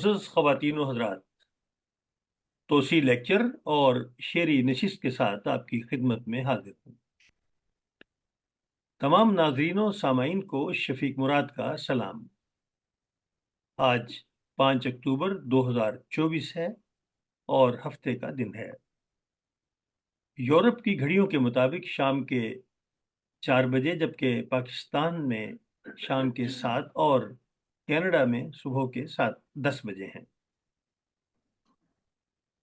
معزز خواتین و حضرات، توسیع لیکچر اور شعری نشست کے ساتھ آپ کی خدمت میں حاضر ہوں۔ تمام ناظرین و سامعین کو شفیق مراد کا سلام۔ آج 5 اکتوبر 2024 ہے اور ہفتے کا دن ہے۔ یورپ کی گھڑیوں کے مطابق شام کے 4 بجے، جبکہ پاکستان میں شام کے 7 اور کینیڈا میں صبح کے 10 بجے ہیں۔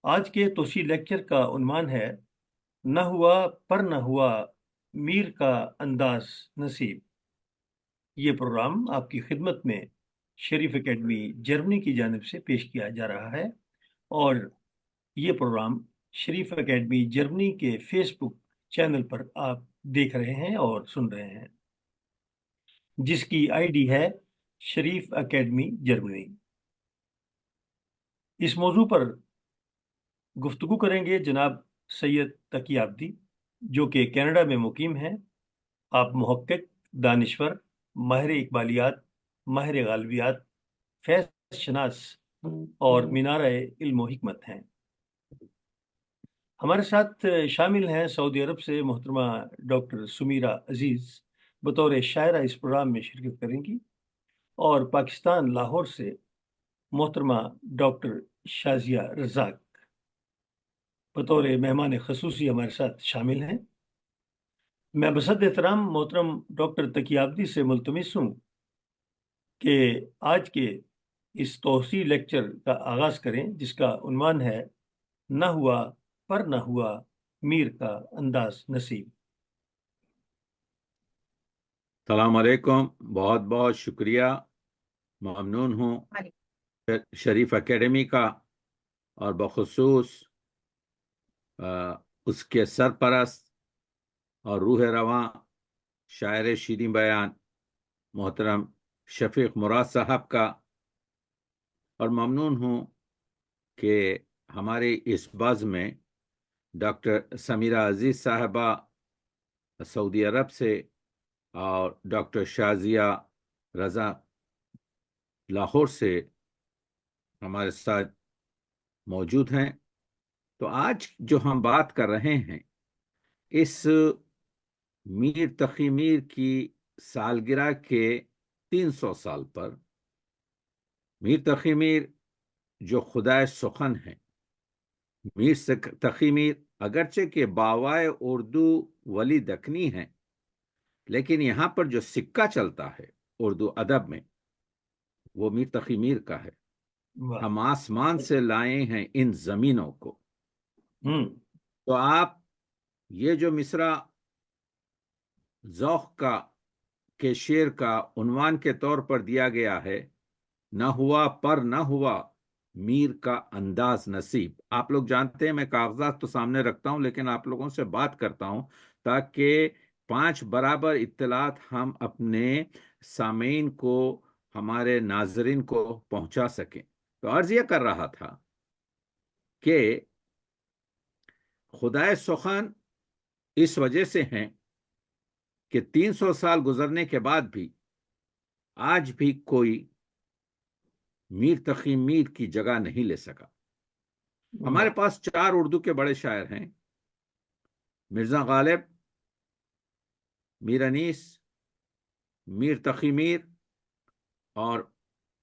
آج کے توسیع لیکچر کا عنوان ہے نہ ہوا پر نہ ہوا میر کا انداز نصیب۔ یہ پروگرام آپ کی خدمت میں شریف اکیڈمی جرمنی کی جانب سے پیش کیا جا رہا ہے، اور یہ پروگرام شریف اکیڈمی جرمنی کے فیس بک چینل پر آپ دیکھ رہے ہیں اور سن رہے ہیں، جس کی آئی ڈی ہے شریف اکیڈمی جرمنی۔ اس موضوع پر گفتگو کریں گے جناب سید تقی عابدی، جو کہ کینیڈا میں مقیم ہیں۔ آپ محقق، دانشور، ماہر اقبالیات، ماہر غالبیات، فیض شناس اور مینارہ علم و حکمت ہیں۔ ہمارے ساتھ شامل ہیں سعودی عرب سے محترمہ ڈاکٹر سمیرہ عزیز، بطور شاعرہ اس پروگرام میں شرکت کریں گی، اور پاکستان لاہور سے محترمہ ڈاکٹر شازیہ رزاق بطور مہمان خصوصی ہمارے ساتھ شامل ہیں۔ میں بصد احترام محترم ڈاکٹر تقی عابدی سے ملتمس ہوں کہ آج کے اس توسیع لیکچر کا آغاز کریں، جس کا عنوان ہے نہ ہوا پر نہ ہوا میر کا انداز نصیب۔ السلام علیکم، بہت بہت شکریہ، ممنون ہوں شریف اکیڈمی کا، اور بخصوص اس کے سرپرست اور روح رواں شاعر شیریں بیان محترم شفیق مراد صاحب کا، اور ممنون ہوں کہ ہمارے اس بزم میں ڈاکٹر سمیرہ عزیز صاحبہ سعودی عرب سے اور ڈاکٹر شازیہ رضا لاہور سے ہمارے ساتھ موجود ہیں۔ تو آج جو ہم بات کر رہے ہیں، اس میر تقی میر کی سالگرہ کے 300 سال پر، میر تقی میر جو خدائے سخن ہیں، میر تقی میر اگرچہ کہ باوائے اردو ولی دکنی ہیں، لیکن یہاں پر جو سکہ چلتا ہے اردو ادب میں، وہ میر تقی میر کا ہے۔ ہم آسمان سے لائے ہیں ان زمینوں کو۔ تو آپ یہ جو مصرع ذوق کا کے شعر کا عنوان کے طور پر دیا گیا ہے، نہ ہوا پر نہ ہوا میر کا انداز نصیب۔ آپ لوگ جانتے ہیں میں کاغذات تو سامنے رکھتا ہوں، لیکن آپ لوگوں سے بات کرتا ہوں تاکہ 5 برابر اطلاعات ہم اپنے سامعین کو، ہمارے ناظرین کو پہنچا سکیں۔ تو عرض یہ کر رہا تھا کہ خدائے سخن اس وجہ سے ہیں کہ 300 سال گزرنے کے بعد بھی آج بھی کوئی میر تقی میر کی جگہ نہیں لے سکا۔ ہمارے پاس 4 اردو کے بڑے شاعر ہیں، مرزا غالب، میر انیس، میر تقی میر اور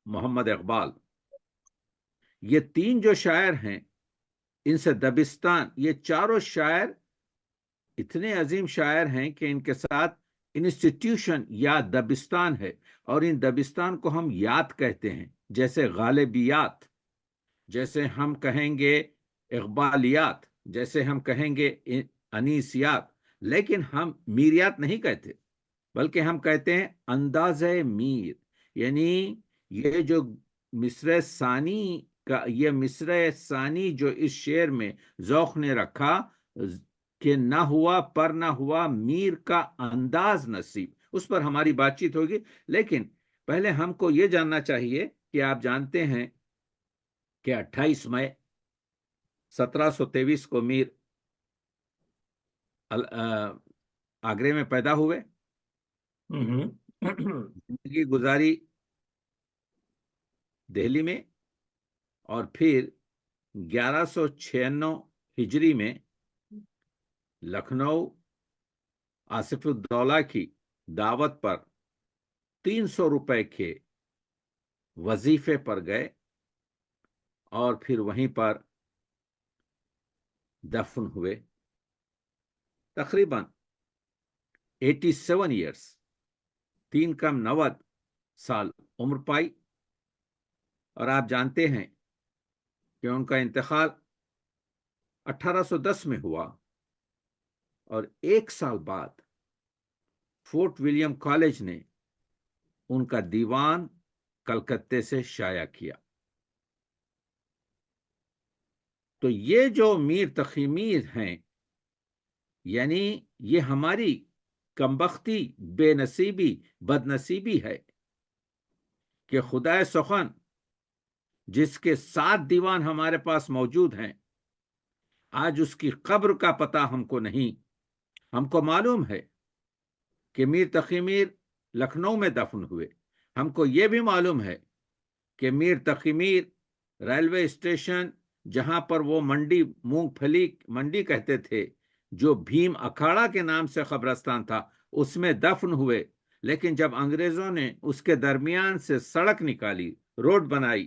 محمد اقبال۔ یہ 3 جو شاعر ہیں، ان سے دبستان، یہ چاروں شاعر اتنے عظیم شاعر ہیں کہ ان کے ساتھ انسٹیٹیوشن یا دبستان ہے، اور ان دبستان کو ہم یاد کہتے ہیں، جیسے غالبیات، جیسے ہم کہیں گے اقبالیات، جیسے ہم کہیں گے انیسیات، لیکن ہم میریات نہیں کہتے، بلکہ ہم کہتے ہیں انداز میر۔ یعنی یہ جو مصرع ثانی کا، یہ مصرع ثانی جو اس شعر میں ذوق نے رکھا کہ نہ ہوا پر نہ ہوا میر کا انداز نصیب، اس پر ہماری بات چیت ہوگی۔ لیکن پہلے ہم کو یہ جاننا چاہیے کہ آپ جانتے ہیں کہ 28 مئی 1723 کو میر آگرے میں پیدا ہوئے، زندگی گزاری دہلی میں، اور پھر 1196 ہجری میں لکھنؤ آصف الدولہ کی دعوت پر 300 روپے کے وظیفے پر گئے اور پھر وہیں پر دفن ہوئے. تقریباً 87 ایئرس 3 کم 90 سال عمر پائی. اور آپ جانتے ہیں کہ ان کا انتقال 1810 میں ہوا اور 1 سال بعد فورٹ ولیم کالج نے ان کا دیوان کلکتے سے شائع کیا. تو یہ جو میر تقی میر ہیں، یعنی یہ ہماری کمبختی، بے نصیبی، بد نصیبی ہے کہ خدائے سخن جس کے 7 دیوان ہمارے پاس موجود ہیں، آج اس کی قبر کا پتہ ہم کو نہیں. ہم کو معلوم ہے کہ میر تقی میر لکھنؤ میں دفن ہوئے. ہم کو یہ بھی معلوم ہے کہ میر تقی میر ریلوے اسٹیشن، جہاں پر وہ منڈی، مونگ پھلی منڈی کہتے تھے، جو بھیم اکھاڑا کے نام سے قبرستان تھا، اس میں دفن ہوئے. لیکن جب انگریزوں نے اس کے درمیان سے سڑک نکالی، روڈ بنائی،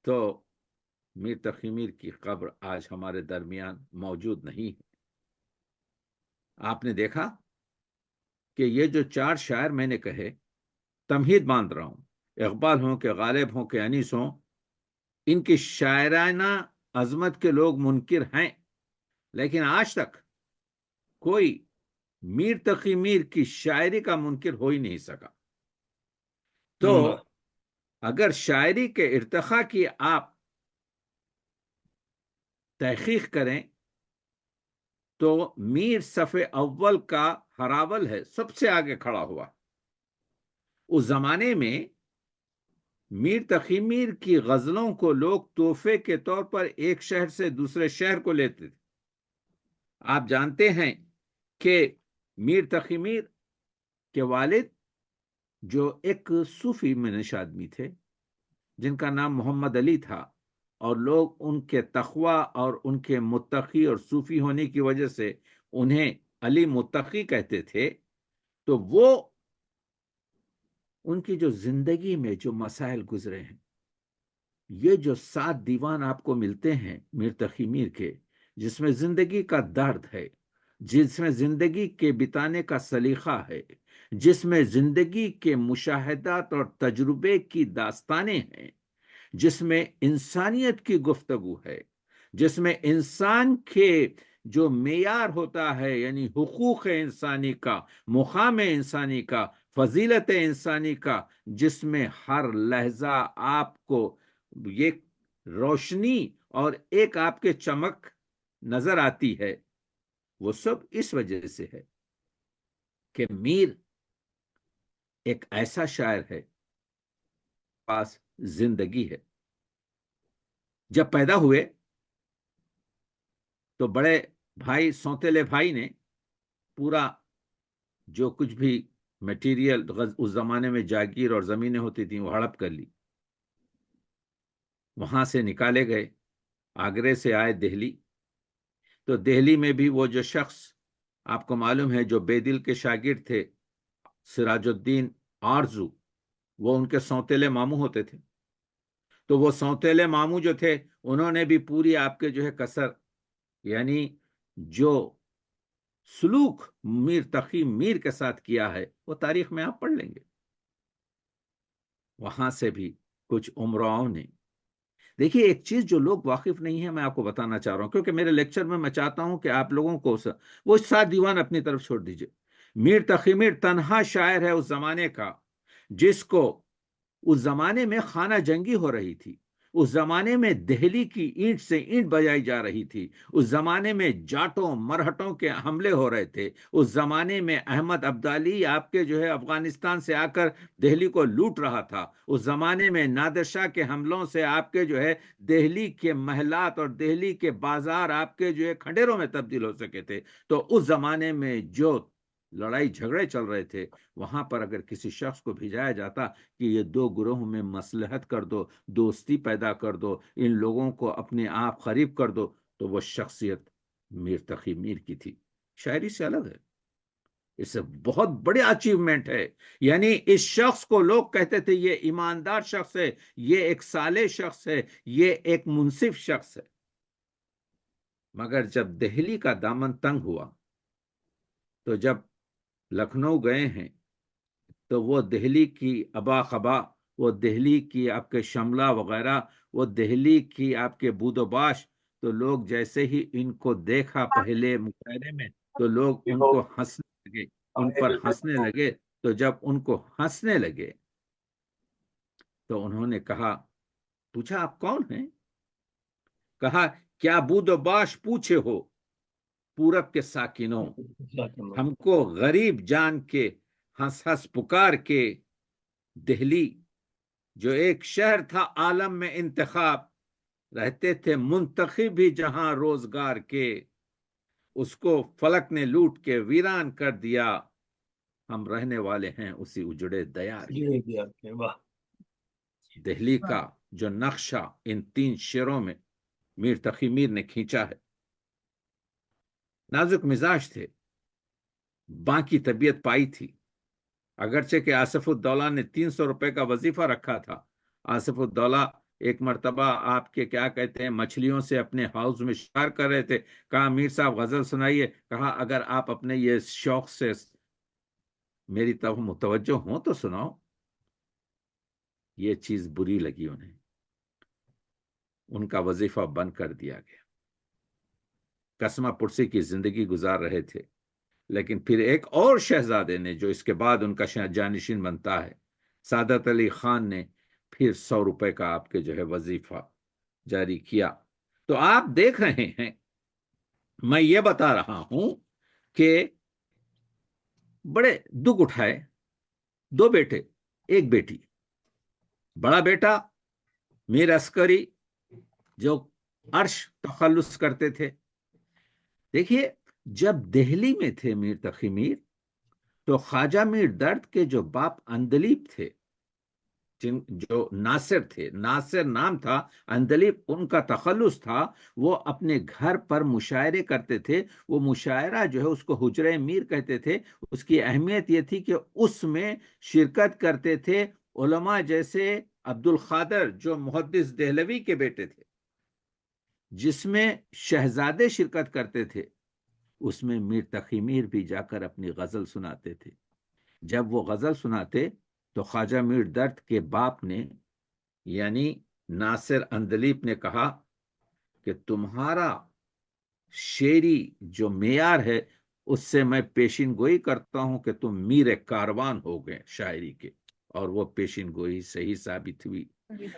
تو میر تقی میر کی قبر آج ہمارے درمیان موجود نہیں ہے. آپ نے دیکھا کہ یہ جو 4 شاعر میں نے کہے، تمہید باندھ رہا ہوں، اقبال ہوں کہ غالب ہوں کہ انیس ہوں، ان کی شاعرانہ عظمت کے لوگ منکر ہیں، لیکن آج تک کوئی میر تقی میر کی شاعری کا منکر ہو ہی نہیں سکا. تو اگر شاعری کے ارتقاء کی آپ تحقیق کریں تو میر صف اول کا ہراول ہے، سب سے آگے کھڑا ہوا. اس زمانے میں میر تقی میر کی غزلوں کو لوگ تحفے کے طور پر ایک شہر سے دوسرے شہر کو لیتے تھے. آپ جانتے ہیں کہ میر تقی میر کے والد جو ایک صوفی منش آدمی تھے، جن کا نام محمد علی تھا، اور لوگ ان کے تقوی اور ان کے متقی اور صوفی ہونے کی وجہ سے انہیں علی متقی کہتے تھے. تو وہ ان کی جو زندگی میں جو مسائل گزرے ہیں، یہ جو 7 دیوان آپ کو ملتے ہیں میر تقی میر کے، جس میں زندگی کا درد ہے، جس میں زندگی کے بتانے کا سلیقہ ہے، جس میں زندگی کے مشاہدات اور تجربے کی داستانیں ہیں، جس میں انسانیت کی گفتگو ہے، جس میں انسان کے جو معیار ہوتا ہے، یعنی حقوق انسانی کا، مقام انسانی کا، فضیلت انسانی کا، جس میں ہر لحظہ آپ کو یہ روشنی اور ایک آپ کے چمک نظر آتی ہے، وہ سب اس وجہ سے ہے کہ میر ایک ایسا شاعر ہے، پاس زندگی ہے. جب پیدا ہوئے تو بڑے بھائی، سوتیلے بھائی نے پورا جو کچھ بھی میٹیریل اس زمانے میں جاگیر اور زمینیں ہوتی تھیں وہ ہڑپ کر لی. وہاں سے نکالے گئے، آگرے سے آئے دہلی. تو دہلی میں بھی وہ جو شخص آپ کو معلوم ہے جو بے دل کے شاگرد تھے، سراج الدین آرزو، وہ ان کے سوتیلے ماموں ہوتے تھے. تو وہ سوتیلے ماموں جو تھے، انہوں نے بھی پوری آپ کے جو ہے کسر، یعنی جو سلوک میر تقی میر کے ساتھ کیا ہے، وہ تاریخ میں آپ پڑھ لیں گے. وہاں سے بھی کچھ عمراؤں نے، دیکھیے ایک چیز جو لوگ واقف نہیں ہے، میں آپ کو بتانا چاہ رہا ہوں، کیونکہ میرے لیکچر میں چاہتا ہوں کہ آپ لوگوں کو وہ 7 دیوان اپنی طرف چھوڑ دیجئے. میر تقی میر تنہا شاعر ہے اس زمانے کا، جس کو اس زمانے میں خانہ جنگی ہو رہی تھی، اس زمانے میں دہلی کی اینٹ سے اینٹ بجائی جا رہی تھی، اس زمانے میں جاٹوں مرہٹوں کے حملے ہو رہے تھے، اس زمانے میں احمد عبدالی آپ کے جو ہے افغانستان سے آ کر دہلی کو لوٹ رہا تھا، اس زمانے میں نادر شاہ کے حملوں سے آپ کے جو ہے دہلی کے محلات اور دہلی کے بازار آپ کے جو ہے کھنڈیروں میں تبدیل ہو سکے تھے. تو اس زمانے میں جو لڑائی جھگڑے چل رہے تھے، وہاں پر اگر کسی شخص کو بھیجایا جاتا کہ یہ دو گروہوں میں مصلحت کر دو، دوستی پیدا کر دو، ان لوگوں کو اپنے آپ قریب کر دو، تو وہ شخصیت میر تقی میر کی تھی۔ شاعری سے الگ ہے، اس سے بہت بڑے اچیومنٹ ہے۔ یعنی اس شخص کو لوگ کہتے تھے یہ ایماندار شخص ہے، یہ ایک صالح شخص ہے، یہ ایک منصف شخص ہے۔ مگر جب دہلی کا دامن تنگ ہوا، تو جب لکھنؤ گئے ہیں، تو وہ دہلی کی ابا خبا، وہ دہلی کی آپ کے شملہ وغیرہ، وہ دہلی کی آپ کے بود و باش، تو لوگ جیسے ہی ان کو دیکھا پہلے مشاعرے میں، تو لوگ ان کو ہنسنے لگے، ان پر ہنسنے لگے۔ تو جب ان کو ہنسنے لگے تو انہوں نے کہا، پوچھا آپ کون ہیں؟ کہا کیا بود و باش پوچھے ہو پورب کے ساکنوں، ہم کو غریب جان کے ہنس ہنس پکار کے، دہلی جو ایک شہر تھا عالم میں انتخاب، رہتے تھے منتخب ہی جہاں روزگار کے، اس کو فلک نے لوٹ کے ویران کر دیا، ہم رہنے والے ہیں اسی اجڑے دیار کے۔ واہ، دہلی کا جو نقشہ ان 3 شعروں میں میر تقی میر نے کھینچا ہے۔ نازک مزاج تھے، باقی طبیعت پائی تھی، اگرچہ کہ آصف الدولہ نے 300 روپے کا وظیفہ رکھا تھا۔ آصف الدولہ ایک مرتبہ آپ کے کیا کہتے ہیں مچھلیوں سے اپنے ہاؤس میں شکار کر رہے تھے، کہا میر صاحب غزل سنائیے، کہا اگر آپ اپنے یہ شوق سے میری طرف متوجہ ہوں تو سناؤ۔ یہ چیز بری لگی انہیں، ان کا وظیفہ بند کر دیا گیا۔ قسمہ پرسی کی زندگی گزار رہے تھے، لیکن پھر ایک اور شہزادے نے جو اس کے بعد ان کا جانشین بنتا ہے، سعادت علی خان نے پھر 100 روپے کا آپ کے جو ہے وظیفہ جاری کیا۔ تو آپ دیکھ رہے ہیں، میں یہ بتا رہا ہوں کہ بڑے دکھ اٹھائے، 2 بیٹے 1 بیٹی، بڑا بیٹا میر عسکری جو عرش تخلص کرتے تھے۔ دیکھیے جب دہلی میں تھے میر تقی میر، تو خواجہ میر درد کے جو باپ اندلیب تھے، جو ناصر تھے، ناصر نام تھا، اندلیب ان کا تخلص تھا، وہ اپنے گھر پر مشاعرے کرتے تھے۔ وہ مشاعرہ جو ہے اس کو حجرہ میر کہتے تھے۔ اس کی اہمیت یہ تھی کہ اس میں شرکت کرتے تھے علماء جیسے عبد القادر جو محدث دہلوی کے بیٹے تھے، جس میں شہزادے شرکت کرتے تھے۔ اس میں میر تقی میر بھی جا کر اپنی غزل سناتے تھے۔ جب وہ غزل سناتے تو خواجہ میر درد کے باپ نے یعنی ناصر اندلیب نے کہا کہ تمہارا شعری جو معیار ہے اس سے میں پیشین گوئی کرتا ہوں کہ تم میر کاروان ہو گئے شاعری کے، اور وہ پیشین گوئی صحیح ثابت ہوئی۔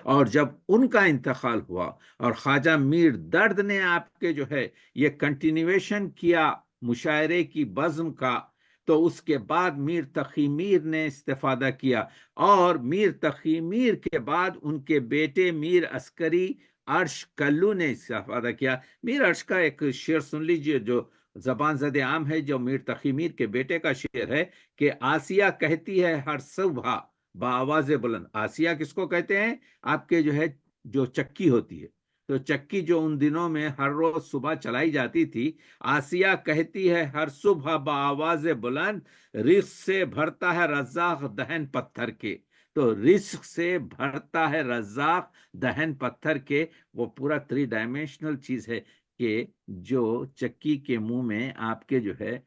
اور جب ان کا انتقال ہوا اور خواجہ میر درد نے آپ کے جو ہے یہ کنٹینیویشن کیا مشاعرے کی بزم کا، تو اس کے بعد میر تقی میر نے استفادہ کیا، اور میر تقی میر کے بعد ان کے بیٹے میر عسکری عرش کلو نے استفادہ کیا۔ میر عرش کا ایک شعر سن لیجئے جو زبان زد عام ہے، جو میر تقی میر کے بیٹے کا شعر ہے کہ آسیہ کہتی ہے ہر صبح بآواز بلند۔ آسیہ کس کو کہتے ہیں؟ آپ کے جو ہے جو چکی ہوتی ہے، تو چکی جو ان دنوں میں ہر روز صبح چلائی جاتی تھی، آسیہ کہتی ہے ہر صبح بآواز بلند، رزق سے بھرتا ہے رزاق دہن پتھر کے۔ تو رزق سے بھرتا ہے رزاق دہن پتھر کے، وہ پورا 3 ڈائمینشنل چیز ہے کہ جو چکی کے منہ میں آپ کے جو ہے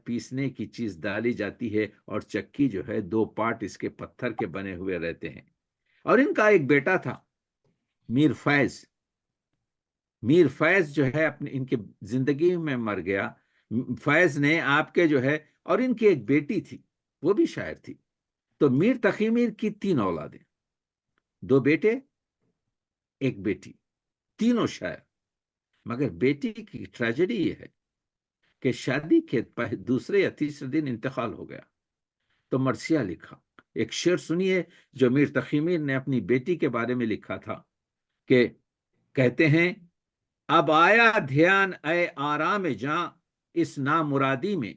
پیسنے کی چیز ڈالی جاتی ہے، اور چکی جو ہے 2 پارٹ اس کے پتھر کے بنے ہوئے رہتے ہیں۔ اور ان کا ایک بیٹا تھا میر فیض۔ میر فیض جو ہے اپنی ان کی زندگی میں مر گیا۔ فیض نے آپ کے جو ہے، اور ان کی ایک بیٹی تھی وہ بھی شاعر تھی۔ تو میر تقی میر کی 3 اولادیں، 2 بیٹے 1 بیٹی، تینوں شاعر۔ مگر بیٹی کی ٹریجڈی یہ ہے کہ شادی کے دوسرے یا تیسرے دن انتقال ہو گیا۔ تو مرثیہ لکھا، ایک شعر سنیے جو میر تقی میر نے اپنی بیٹی کے بارے میں لکھا تھا کہ کہتے ہیں اب آیا دھیان اے آرام جاں اس نامرادی میں،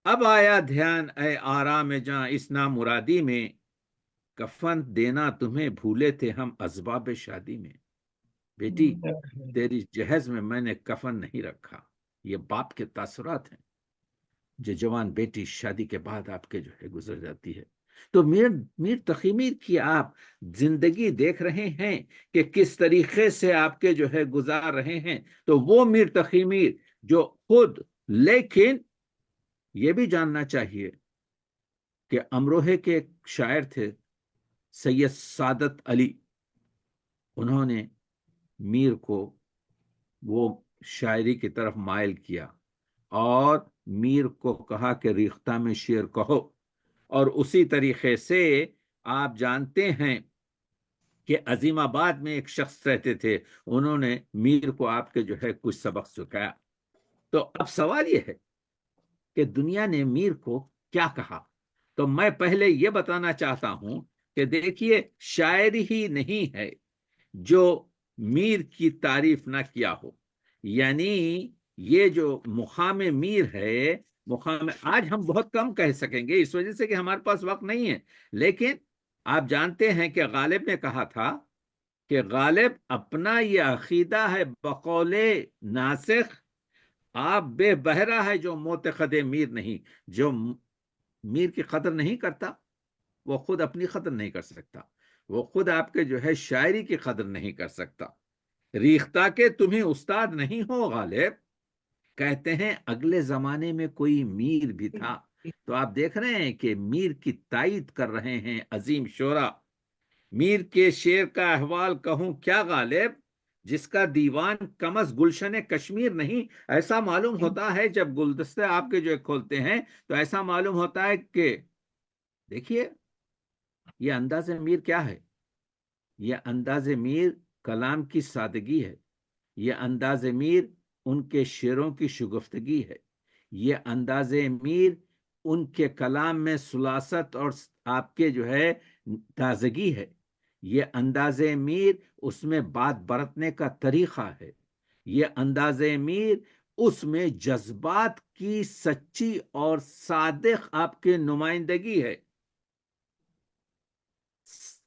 اب آیا دھیان اے آرام جاں اس نامرادی میں، کفن دینا تمہیں بھولے تھے ہم اسباب شادی میں۔ بیٹی تیری جہیز میں نے کفن نہیں رکھا۔ یہ باپ کے تاثرات ہیں جو جوان بیٹی شادی کے بعد آپ کے جو ہے گزر جاتی ہے۔ تو میر تقی میر کی آپ زندگی دیکھ رہے ہیں کہ کس طریقے سے آپ کے جو ہے گزار رہے ہیں، تو وہ میر تقی میر جو خود، لیکن یہ بھی جاننا چاہیے کہ امروہے کے ایک شاعر تھے سید سعادت علی، انہوں نے میر کو وہ شاعری کی طرف مائل کیا اور میر کو کہا کہ ریختہ میں شعر کہو، اور اسی طریقے سے آپ جانتے ہیں کہ عظیم آباد میں ایک شخص رہتے تھے، انہوں نے میر کو آپ کے جو ہے کچھ سبق سکھایا۔ تو اب سوال یہ ہے کہ دنیا نے میر کو کیا کہا؟ تو میں پہلے یہ بتانا چاہتا ہوں کہ دیکھیے، شاعر ہی نہیں ہے جو میر کی تعریف نہ کیا ہو، یعنی یہ جو مقام میر ہے، مقام آج ہم بہت کم کہہ سکیں گے اس وجہ سے کہ ہمارے پاس وقت نہیں ہے، لیکن آپ جانتے ہیں کہ غالب نے کہا تھا کہ غالب اپنا یہ عقیدہ ہے بقول ناسخ، آپ بے بہرا ہے جو معتقد میر نہیں۔ جو میر کی قدر نہیں کرتا وہ خود اپنی قدر نہیں کر سکتا، وہ خود آپ کے جو ہے شاعری کی قدر نہیں کر سکتا۔ ریختہ کے تمہیں استاد نہیں ہو غالب، کہتے ہیں اگلے زمانے میں کوئی میر بھی تھا۔ تو آپ دیکھ رہے ہیں کہ میر کی تائید کر رہے ہیں عظیم شعرا۔ میر کے شعر کا احوال کہوں کیا غالب، جس کا دیوان کم از گلشن کشمیر نہیں۔ ایسا معلوم ہوتا ہے جب گلدستے آپ کے جو کھولتے ہیں تو ایسا معلوم ہوتا ہے کہ دیکھیے یہ انداز میر کیا ہے، یہ انداز میر کلام کی سادگی ہے، یہ انداز میر ان کے شعروں کی شگفتگی ہے، یہ انداز میر ان کے کلام میں سلاست اور آپ کے جو ہے تازگی ہے، یہ انداز میر اس میں بات برتنے کا طریقہ ہے، یہ انداز میر اس میں جذبات کی سچی اور صادق آپ کے نمائندگی ہے۔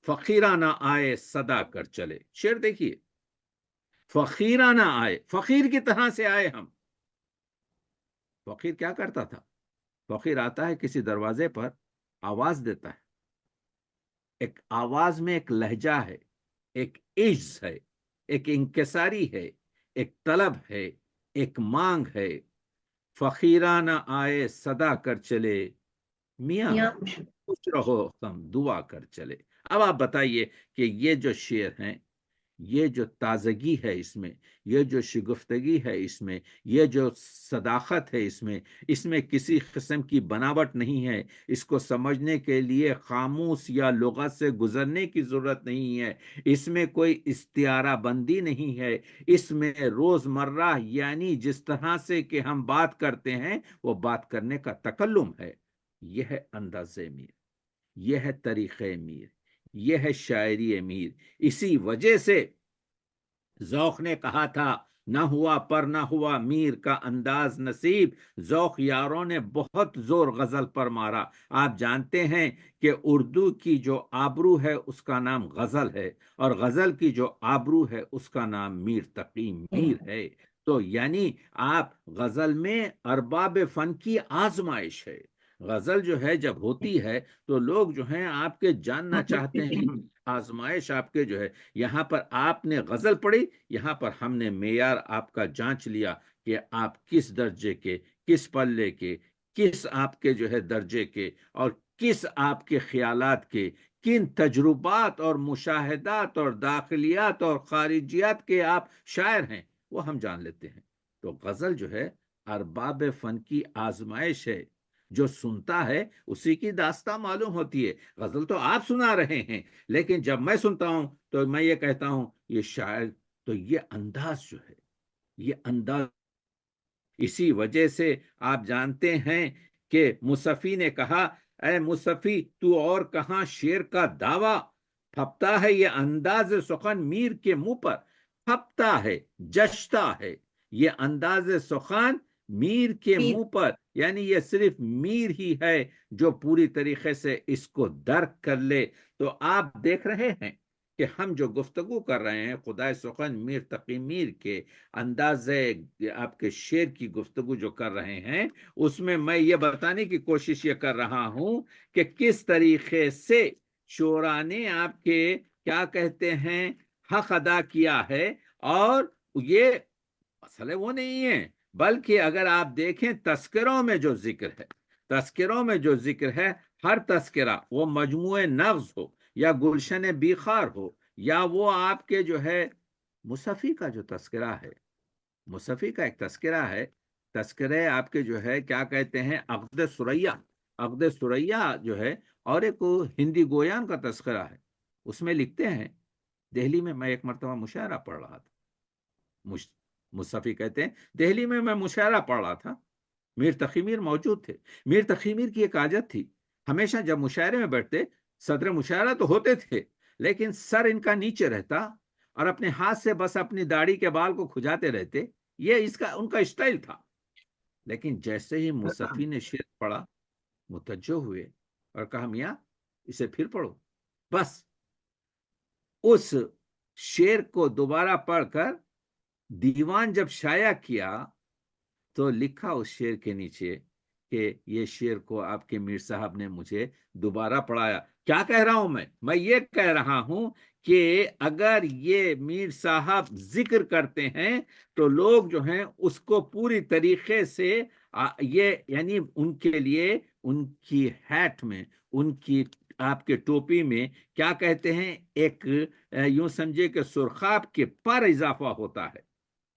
فقیرانہ آئے صدا کر چلے، شعر دیکھیے، فقیرانہ آئے، فقیر کی طرح سے آئے ہم۔ فقیر کیا کرتا تھا؟ فقیر آتا ہے کسی دروازے پر، آواز دیتا ہے، ایک آواز میں ایک لہجہ ہے، ایک عجز ہے، ایک انکساری ہے، ایک طلب ہے، ایک مانگ ہے۔ فقیرانہ آئے صدا کر چلے، میاں خوش رہو ہم دعا کر چلے۔ اب آپ بتائیے کہ یہ جو شعر ہیں، یہ جو تازگی ہے اس میں، یہ جو شگفتگی ہے اس میں، یہ جو صداقت ہے اس میں کسی قسم کی بناوٹ نہیں ہے۔ اس کو سمجھنے کے لیے قاموس یا لغت سے گزرنے کی ضرورت نہیں ہے، اس میں کوئی استعارہ بندی نہیں ہے، اس میں روزمرہ یعنی جس طرح سے کہ ہم بات کرتے ہیں وہ بات کرنے کا تکلم ہے۔ یہ ہے انداز میر، یہ ہے طریقہ میر، یہ ہے شاعری میر۔ اسی وجہ سے ذوق نے کہا تھا نہ ہوا پر نہ ہوا میر کا انداز نصیب، ذوق یاروں نے بہت زور غزل پر مارا۔ آپ جانتے ہیں کہ اردو کی جو آبرو ہے اس کا نام غزل ہے، اور غزل کی جو آبرو ہے اس کا نام میر تقی میر ہے۔ تو یعنی آپ غزل میں ارباب فن کی آزمائش ہے۔ غزل جو ہے جب ہوتی ہے تو لوگ جو ہیں آپ کے جاننا چاہتے ہیں، آزمائش آپ کے جو ہے، یہاں پر آپ نے غزل پڑھی، یہاں پر ہم نے معیار آپ کا جانچ لیا کہ آپ کس درجے کے، کس پلے کے، کس آپ کے جو ہے درجے کے، اور کس آپ کے خیالات کے، کن تجربات اور مشاہدات اور داخلیات اور خارجیات کے آپ شاعر ہیں، وہ ہم جان لیتے ہیں۔ تو غزل جو ہے ارباب فن کی آزمائش ہے، جو سنتا ہے اسی کی داستان معلوم ہوتی ہے۔ غزل تو آپ سنا رہے ہیں، لیکن جب میں سنتا ہوں تو میں یہ کہتا ہوں یہ شاعر، تو یہ انداز جو ہے، یہ انداز، اسی وجہ سے آپ جانتے ہیں کہ مصفی نے کہا اے مصفی تو اور کہاں شعر کا دعویٰ، پھپتا ہے یہ انداز سخن میر کے منہ پر، پھپتا ہے، جشتا ہے یہ انداز سخن میر کے میر منہ پر، یعنی یہ صرف میر ہی ہے جو پوری طریقے سے اس کو درک کر لے۔ تو آپ دیکھ رہے ہیں کہ ہم جو گفتگو کر رہے ہیں خدائے سخن میر تقی میر کے اندازے آپ کے شعر کی گفتگو جو کر رہے ہیں، اس میں یہ بتانے کی کوشش یہ کر رہا ہوں کہ کس طریقے سے شعراء نے آپ کے کیا کہتے ہیں حق ادا کیا ہے۔ اور یہ مسئلے وہ نہیں ہے، بلکہ اگر آپ دیکھیں تذکروں میں جو ذکر ہے، تذکروں میں جو ذکر ہے، ہر تذکرہ وہ مجموعہ نغز ہو یا گلشن بیخار ہو یا وہ آپ کے جو ہے مصفی کا جو تذکرہ ہے، مصفی کا ایک تذکرہ ہے، تذکرے آپ کے جو ہے کیا کہتے ہیں عقد ثریا، عقد ثریا جو ہے، اور ایک ہندی گویان کا تذکرہ ہے۔ اس میں لکھتے ہیں، دہلی میں ایک مرتبہ مشاعرہ پڑھ رہا تھا، مصطفی کہتے ہیں دہلی میں مشاعرہ پڑھ رہا تھا، میر تقی میر موجود تھے۔ میر تقی میر کی ایک عادت تھی، ہمیشہ جب مشاعرے میں بیٹھتے، صدر مشاعرہ تو ہوتے تھے لیکن سر ان کا نیچے رہتا اور اپنے ہاتھ سے بس اپنی داڑھی کے بال کو کھجاتے رہتے، یہ ان کا اسٹائل تھا۔ لیکن جیسے ہی مصطفی نے شعر پڑھا، متوجہ ہوئے اور کہا میاں اسے پھر پڑھو۔ بس اس شعر کو دوبارہ پڑھ کر دیوان جب شائع کیا تو لکھا اس شعر کے نیچے کہ یہ شعر کو آپ کے میر صاحب نے مجھے دوبارہ پڑھایا۔ کیا کہہ رہا ہوں میں یہ کہہ رہا ہوں کہ اگر یہ میر صاحب ذکر کرتے ہیں تو لوگ جو ہیں اس کو پوری طریقے سے یہ یعنی ان کے لیے ان کی ہیٹ میں، ان کی آپ کے ٹوپی میں کیا کہتے ہیں ایک یوں سمجھے کہ سرخاب کے پر اضافہ ہوتا ہے۔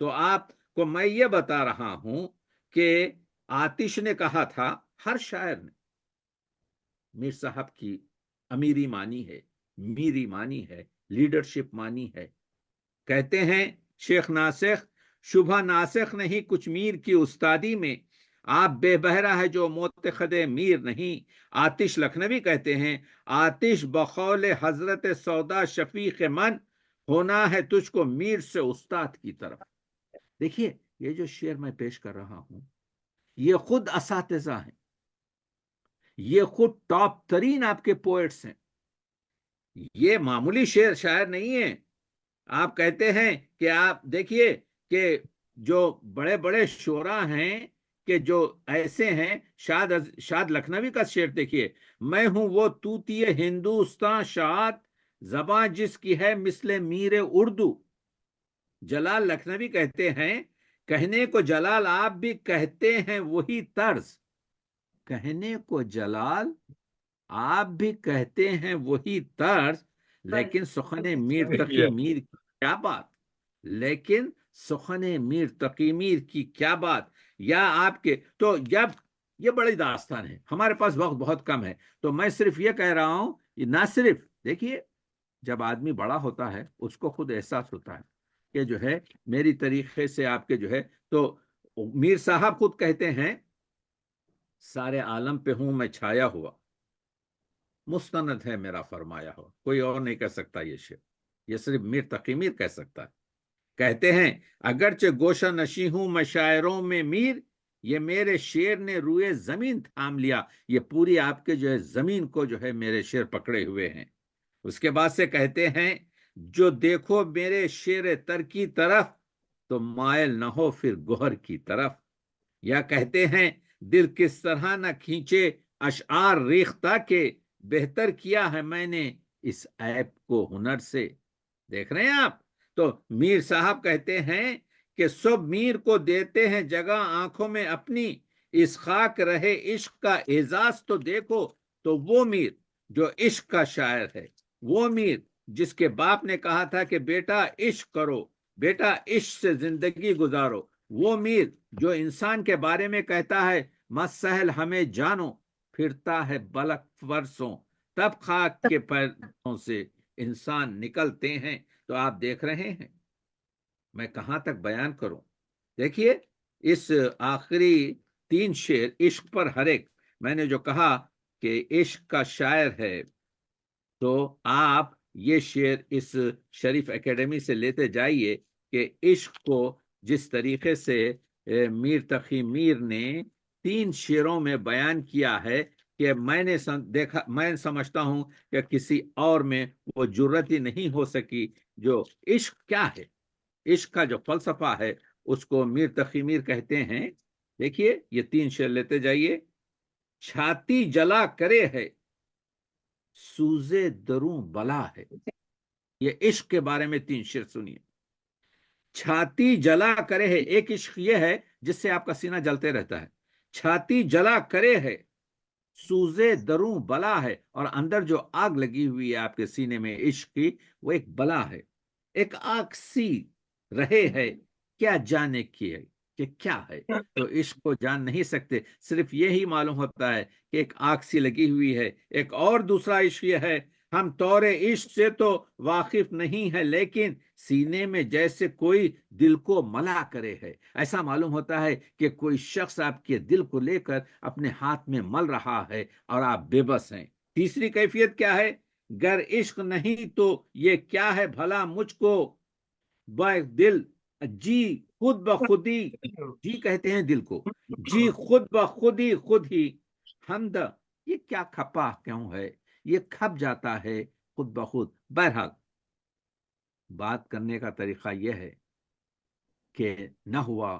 تو آپ کو میں یہ بتا رہا ہوں کہ آتش نے کہا تھا، ہر شاعر نے میر صاحب کی امیری مانی ہے، میری مانی ہے، لیڈرشپ مانی ہے۔ کہتے ہیں شیخ ناسخ، شبہ ناسخ نہیں کچھ میر کی استادی میں، آپ بے بہرہ ہے جو معتقد میر نہیں۔ آتش لکھنوی کہتے ہیں، آتش بقول حضرت سودا شفیق من، ہونا ہے تجھ کو میر سے استاد کی طرف۔ دیکھیے یہ جو شعر میں پیش کر رہا ہوں یہ خود اساتذہ ہیں، یہ خود ٹاپ ترین آپ کے پوئٹس ہیں، یہ معمولی شاعر نہیں ہیں۔ آپ کہتے ہیں کہ آپ دیکھیے کہ جو بڑے بڑے شعراء ہیں کہ جو ایسے ہیں، شاد لکھنوی کا شعر دیکھیے، میں ہوں وہ طوطی ہندوستان شاد، زباں جس کی ہے مثل میر اردو۔ جلال لکھنوی کہتے ہیں، کہنے کو جلال آپ بھی کہتے ہیں وہی طرز، کہنے کو جلال آپ بھی کہتے ہیں وہی طرز، لیکن سخن میر تقی میر کی کیا بات، لیکن سخن میر تقی میر کی کیا بات۔ یا آپ کے تو جب یہ بڑی داستان ہے، ہمارے پاس وقت بہت کم ہے، تو میں صرف یہ کہہ رہا ہوں، نہ صرف دیکھیے جب آدمی بڑا ہوتا ہے اس کو خود احساس ہوتا ہے کہ جو ہے میری طریقے سے آپ کے جو ہے، تو میر صاحب خود کہتے ہیں، سارے عالم پہ ہوں میں چھایا ہوا، مستند ہے میرا فرمایا ہوا، کوئی اور نہیں کہہ سکتا یہ شعر، یہ صرف میر تقی میر کہہ سکتا ہے۔ کہتے ہیں اگرچہ گوشہ نشی ہوں میں شاعروں میں میر، یہ میرے شعر نے روئے زمین تھام لیا، یہ پوری آپ کے جو ہے زمین کو جو ہے میرے شعر پکڑے ہوئے ہیں۔ اس کے بعد سے کہتے ہیں جو دیکھو میرے شعر تر کی طرف تو مائل نہ ہو پھر گوہر کی طرف۔ یا کہتے ہیں دل کس طرح نہ کھینچے اشعار ریختہ کے، بہتر کیا ہے میں نے اس عیب کو ہنر سے۔ دیکھ رہے ہیں آپ، تو میر صاحب کہتے ہیں کہ سب میر کو دیتے ہیں جگہ آنکھوں میں اپنی، اس خاک رہے عشق کا اعزاز تو دیکھو۔ تو وہ میر جو عشق کا شاعر ہے، وہ میر جس کے باپ نے کہا تھا کہ بیٹا عشق کرو، بیٹا عشق سے زندگی گزارو، وہ میر جو انسان کے بارے میں کہتا ہے مت سہل ہمیں جانو، پھرتا ہے بلک ورسوں تب خاک کے پیروں سے انسان نکلتے ہیں۔ تو آپ دیکھ رہے ہیں میں کہاں تک بیان کروں۔ دیکھیے اس آخری 3 شعر عشق پر ہر ایک، میں نے جو کہا کہ عشق کا شاعر ہے، تو آپ یہ شعر اس شریف اکیڈمی سے لیتے جائیے کہ عشق کو جس طریقے سے میر تقی میر نے 3 شعروں میں بیان کیا ہے کہ میں نے دیکھا، میں سمجھتا ہوں کہ کسی اور میں وہ جرت ہی نہیں ہو سکی. جو عشق کیا ہے، عشق کا جو فلسفہ ہے اس کو میر تقی میر کہتے ہیں. دیکھیے یہ 3 شعر لیتے جائیے. چھاتی جلا کرے ہے سوزے دروں بلا ہے. یہ عشق کے بارے میں 3 شعر سنیے. چھاتی جلا کرے ہے، ایک عشق یہ ہے جس سے آپ کا سینہ جلتے رہتا ہے. چھاتی جلا کرے ہے سوزے دروں بلا ہے، اور اندر جو آگ لگی ہوئی ہے آپ کے سینے میں عشق کی، وہ ایک بلا ہے. ایک آگ سی رہے ہے، کیا جانے کی ہے کہ کیا ہے. تو عشق کو جان نہیں سکتے، صرف یہی معلوم ہوتا ہے کہ ایک آگ سی لگی ہوئی ہے. ایک اور دوسرا عشق یہ ہے، ہم طور عشق سے تو واقف نہیں ہے، لیکن سینے میں جیسے کوئی دل کو ملا کرے ہے. ایسا معلوم ہوتا ہے کہ کوئی شخص آپ کے دل کو لے کر اپنے ہاتھ میں مل رہا ہے اور آپ بے بس ہیں. تیسری کیفیت کیا ہے؟ گر عشق نہیں تو یہ کیا ہے بھلا مجھ کو دل جی خود بخودی. جی کہتے ہیں دل کو، جی خود بخودی خود ہی ہمد. یہ کیا کھپا کیوں ہے، یہ کھپ جاتا ہے خود بخود. بہرحال بات کرنے کا طریقہ یہ ہے کہ نہ ہوا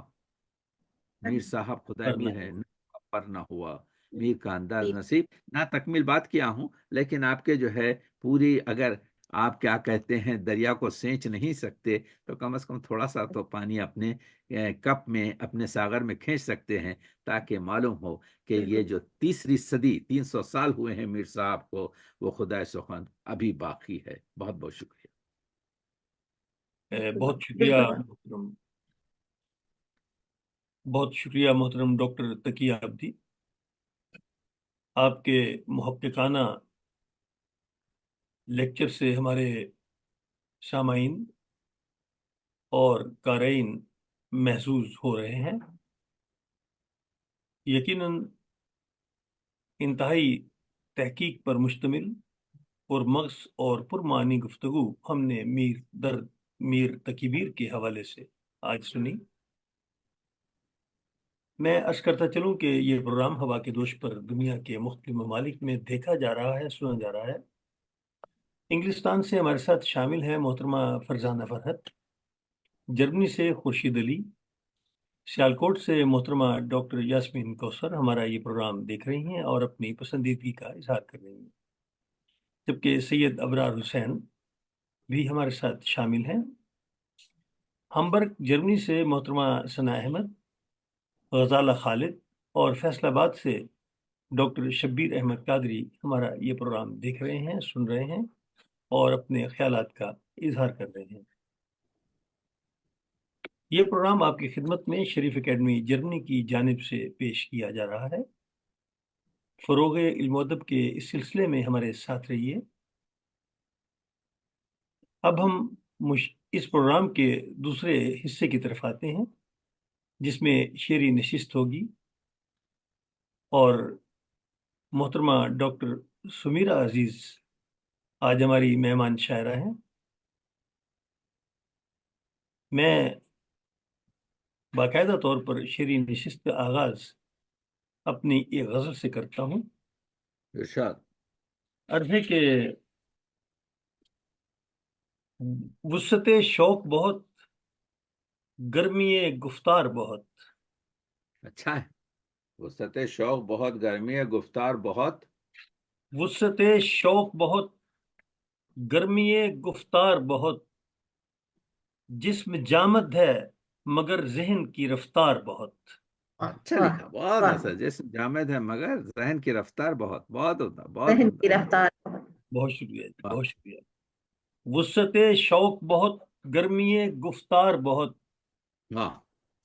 میر صاحب خدا میر ہے، نہ پر نہ ہوا میر کا انداز نصیب. نہ تکمیل بات کیا ہوں، لیکن آپ کے جو ہے پوری، اگر آپ کیا کہتے ہیں دریا کو سینچ نہیں سکتے تو کم از کم تھوڑا سا تو پانی اپنے کپ میں، اپنے ساغر میں کھینچ سکتے ہیں، تاکہ معلوم ہو کہ یہ جو تیسری صدی 300 سال ہوئے ہیں میر صاحب کو، وہ خدا سخن ابھی باقی ہے. بہت بہت شکریہ. بہت شکریہ محترم، بہت شکریہ محترم ڈاکٹر تقی عابدی. آپ کے محققانہ لیکچر سے ہمارے سامعین اور قارئین محظوظ ہو رہے ہیں. یقیناً انتہائی تحقیق پر مشتمل اور مغز اور پرمعنی گفتگو ہم نے میر تقی میر کے حوالے سے آج سنی. میں عرض کرتا چلوں کہ یہ پروگرام ہوا کے دوش پر دنیا کے مختلف ممالک میں دیکھا جا رہا ہے، سنا جا رہا ہے. انگلستان سے ہمارے ساتھ شامل ہے محترمہ فرزانہ فرحت، جرمنی سے خورشید علی، سیالکوٹ سے محترمہ ڈاکٹر یاسمین کوثر ہمارا یہ پروگرام دیکھ رہی ہیں اور اپنی پسندیدگی کا اظہار کر رہی ہیں. جبکہ سید ابرار حسین بھی ہمارے ساتھ شامل ہیں. ہمبرگ جرمنی سے محترمہ ثنا احمد، غزالہ خالد، اور فیصل آباد سے ڈاکٹر شبیر احمد قادری ہمارا یہ پروگرام دیکھ رہے ہیں، سن رہے ہیں اور اپنے خیالات کا اظہار کر رہے ہیں. یہ پروگرام آپ کی خدمت میں شریف اکیڈمی جرمنی کی جانب سے پیش کیا جا رہا ہے. فروغ علم و ادب کے اس سلسلے میں ہمارے ساتھ رہیے. اب ہم اس پروگرام کے دوسرے حصے کی طرف آتے ہیں، جس میں شعری نشست ہوگی اور محترمہ ڈاکٹر سمیرہ عزیز آج ہماری مہمان شاعرہ ہیں. میں باقاعدہ طور پر شعری نشست کا آغاز اپنی ایک غزل سے کرتا ہوں. ارشاد. عرض ہے کہ وسعت شوق بہت، گرمی گفتار بہت. اچھا ہے. وسعت شوق بہت، گرمی ہے گفتار بہت. وسعت شوق بہت، گرمی گفتار بہت، جسم جامد ہے مگر ذہن کی رفتار بہت. اچھا لکھا، بہت اچھا. جسم جامد ہے مگر ذہن کی رفتار بہت. بہت ہوتا، بہت ہوتا. بہت شکریہ جی، بہت شکریہ. وسعت شوق بہت، گرمی گفتار بہت، واہ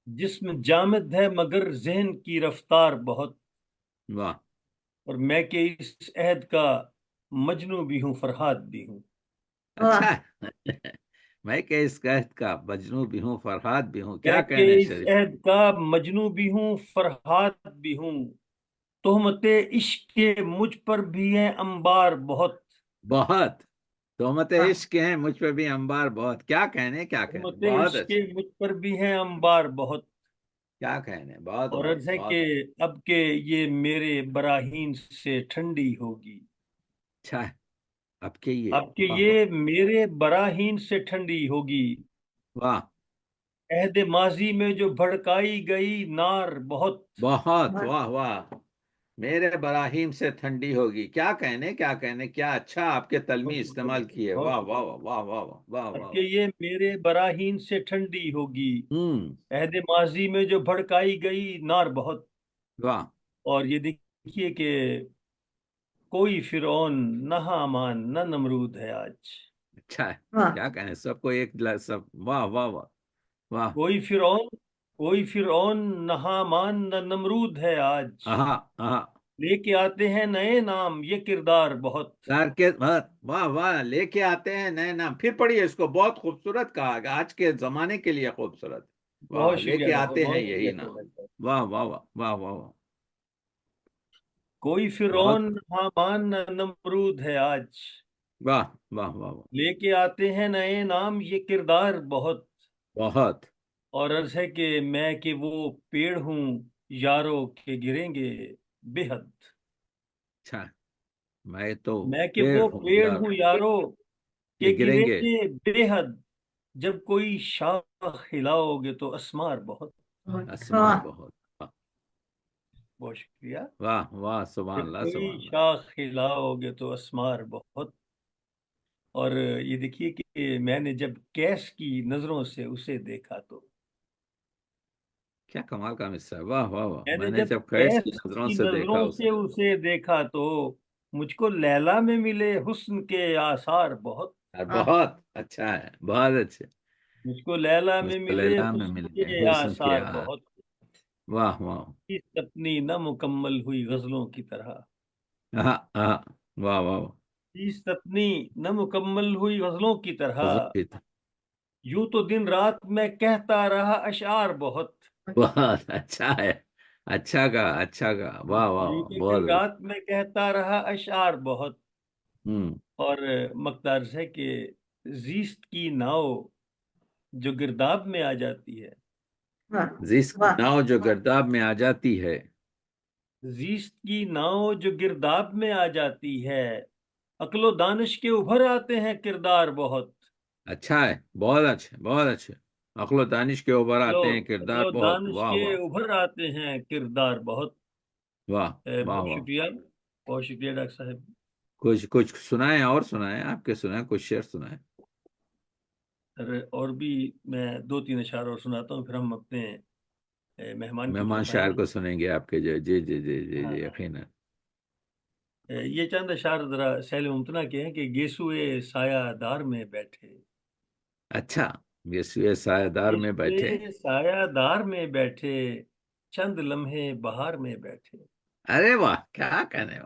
جسم جامد ہے مگر ذہن کی رفتار بہت. واہ. اور میں کہ اس عہد کا مجنوں بھی ہوں، فرحات بھی ہوں. اچھا ہے. میں کہ اس قحط کا مجنوں بھی ہوں، فرحات بھی ہوں. میں کیا کہ کہنے اس شریف. عہد کا مجنوں بھی ہوں، فرحات بھی ہوں. تہمت عشق کے مجھ پر بھی ہے انبار بہت. بہت. تہمت عشق ہیں مجھ پہ بھی انبار بہت. کیا کہنے، کیا کہنے. تہمت بہت عشق اچھا. کے مجھ پر بھی ہے انبار بہت. کیا کہنے، بہت اور بہت عرض ہے کہ بہت اب کہ یہ میرے براہین سے ٹھنڈی ہوگی، اچھا ہے. اب کے یہ اب کہ واہ واہ یہ میرے براہین سے ٹھنڈی ہوگی، واہ، عہد ماضی میں جو بھڑکائی گئی نار بہت. بہت واہ واہ. میرے براہیم سے ٹھنڈی ہوگی، کیا کہنے کیا کہنے، کیا اچھا آپ کے تلمی بہت استعمال شکریہ، کیے، بہت واہ واہ شکریہ. واہ واہ واہ واہ واہ اب واہ کہ واہ. یہ میرے براہین سے ٹھنڈی ہوگی، ہوں. عہد ماضی میں جو بھڑکائی گئی نار بہت. واہ. اور یہ دیکھیے کہ کوئی فرعون نہ حامان نہ نمرود ہے آج. اچھا ہے. واہ کیا کہنے، سب کو ایک سب، واہ واہ واہ واہ. کوئی فرعون نہ حامان نہ نمرود ہے آج. ہاں ہاں. لے کے آتے ہیں نئے نام یہ کردار بہت. سار کے واہ واہ، لے کے آتے ہیں نئے نام. پھر پڑھیے اس کو، بہت خوبصورت کہا گیا، آج کے زمانے کے لیے خوبصورت. واہ، بہت لے شکریہ کے ڈاکٹر، آتے ہیں بہت یہی شکریہ نام. ڈاکٹر. واہ واہ واہ واہ واہ واہ. کوئی بہت فرعون نہ حامان نہ نمرود ہے آج. واہ واہ واہ واہ. لے کے آتے ہیں نئے نام یہ کردار بہت. بہت اور عرض ہے کہ میں کہ وہ پیڑ ہوں یاروں کے گریں گے بے حد. اچھا. میں تو میں کہ پیڑ وہ ہوں پیڑ یار، ہوں یاروں یہ کے گریں گریں گے. گے بے حد. جب کوئی شاخ ہلاؤ گے تو اسمار بہت. اسمار بہت. بہت شکریہ. واہ واہ، سبحان جب اللہ کوئی سبحان اللہ. شاخ ہلاؤ گے تو اسمار بہت. اور یہ دیکھیے کہ میں نے جب کیس کی نظروں سے اسے دیکھا تو، کیا کمال کا مصرع ہے، واہ واہ واہ. میں میں نے نے جب جب قیس کی کیس نظروں کی سے دیکھا نظروں اسے. سے اسے دیکھا تو مجھ کو لیلا میں ملے حسن کے آثار بہت. بہت اچھا ہے، بہت اچھے. مجھ کو لیلا مجھ میں کو ملے لیلا میں حسن مل گئے کے حسن کے آثار ہار. بہت. واہ واہ. اپنی نہ مکمل ہوئی غزلوں کی طرح. ہاں ہاں. واہ واہ واہ. چیز اپنی نہ مکمل ہوئی غزلوں کی طرح. غزل کی طرح. یوں تو دن رات میں کہتا رہا اشعار بہت. بہت اچھا ہے. اچھا کا اچھا کا، واہ واہ یوں واہ، تو بہت دن اچھا. رات میں کہتا رہا اشعار بہت. ہوں. اور مقدار ہے کہ زیست کی ناؤ جو گرداب میں آ جاتی ہے، جس کی ناؤ جو گرداب میں آ جاتی ہے. زیست کی ناؤ جو گرداب میں آ جاتی ہے، عقل و دانش کے ابھر آتے ہیں کردار بہت. اچھا ہے، بہت اچھا بہت اچھا. عقل و دانش کے اوپر آتے ہیں عقل کردار و بہت. دانش واہ کے واہ ابھر آتے ہیں کردار بہت. واہ واہ بہت واہ. شکریہ، بہت شکریہ ڈاکٹر صاحب. کچھ کچھ سنائیں، اور سنائیں، آپ کے سنائیں، کچھ شعر سنائیں. سر اور بھی میں دو تین اشعار اور سناتا ہوں، پھر ہم اپنے مہمان کی مہمان طرف آئیں شاعر گے. کو سنیں گے آپ کے، جو جی جی جی جی ہاں جی، ہاں. یقیناً. یہ چند اشعار ذرا سہل ممتنع کے ہیں کہ گیسوئے سایہ دار میں بیٹھے. اچھا. یہ سوئے سایہ دار میں بیٹھے. گیسوئے سایہ دار میں بیٹھے چند لمحے بہار میں بیٹھے. ارے واہ، کیا کہنے ہو.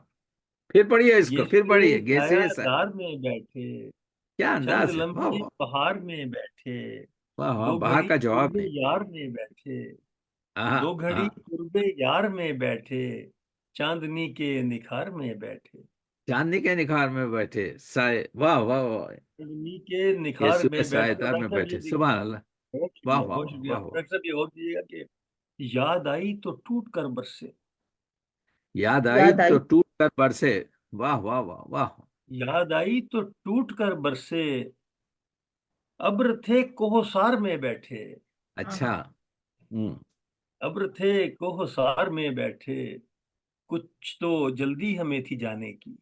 پھر پڑھیے اس کو، پھر گیسوئے پڑھیے سایہ گیسوئے دار میں بیٹھے کیا چند انداز ہے، واہ لمحے واہ بہار میں بیٹھے. واہ واہ. دو بہار گھڑی کا جواب قرب نہیں. یار میں بیٹھے. ہاں دو گھڑی ہاں. قرب یار میں بیٹھے چاندنی کے نکھار میں بیٹھے. چاندنی کے نکھار میں بیٹھے سائے، واہ واہ واہ. چاندنی کے یہ نکھار سوئے میں سایہ بیٹھے. دار میں ڈاکٹر صاحب بیٹھے، یہ دیکھیے، سبحان اللہ. بہت واہ شکریہ واہ بہت واہ شکریہ. واہ واہ. ڈاکٹر صاحب یہ اور دیجیے گا کہ یاد آئی تو ٹوٹ کر برسے. یاد آئی تو ٹوٹ کر برسے. واہ واہ واہ واہ. یاد آئی تو ٹوٹ کر برسے ابر تھے کوہسار میں بیٹھے. اچھا. ہوں. ابر تھے کوہسار میں بیٹھے کچھ تو جلدی ہمیں تھی جانے کی.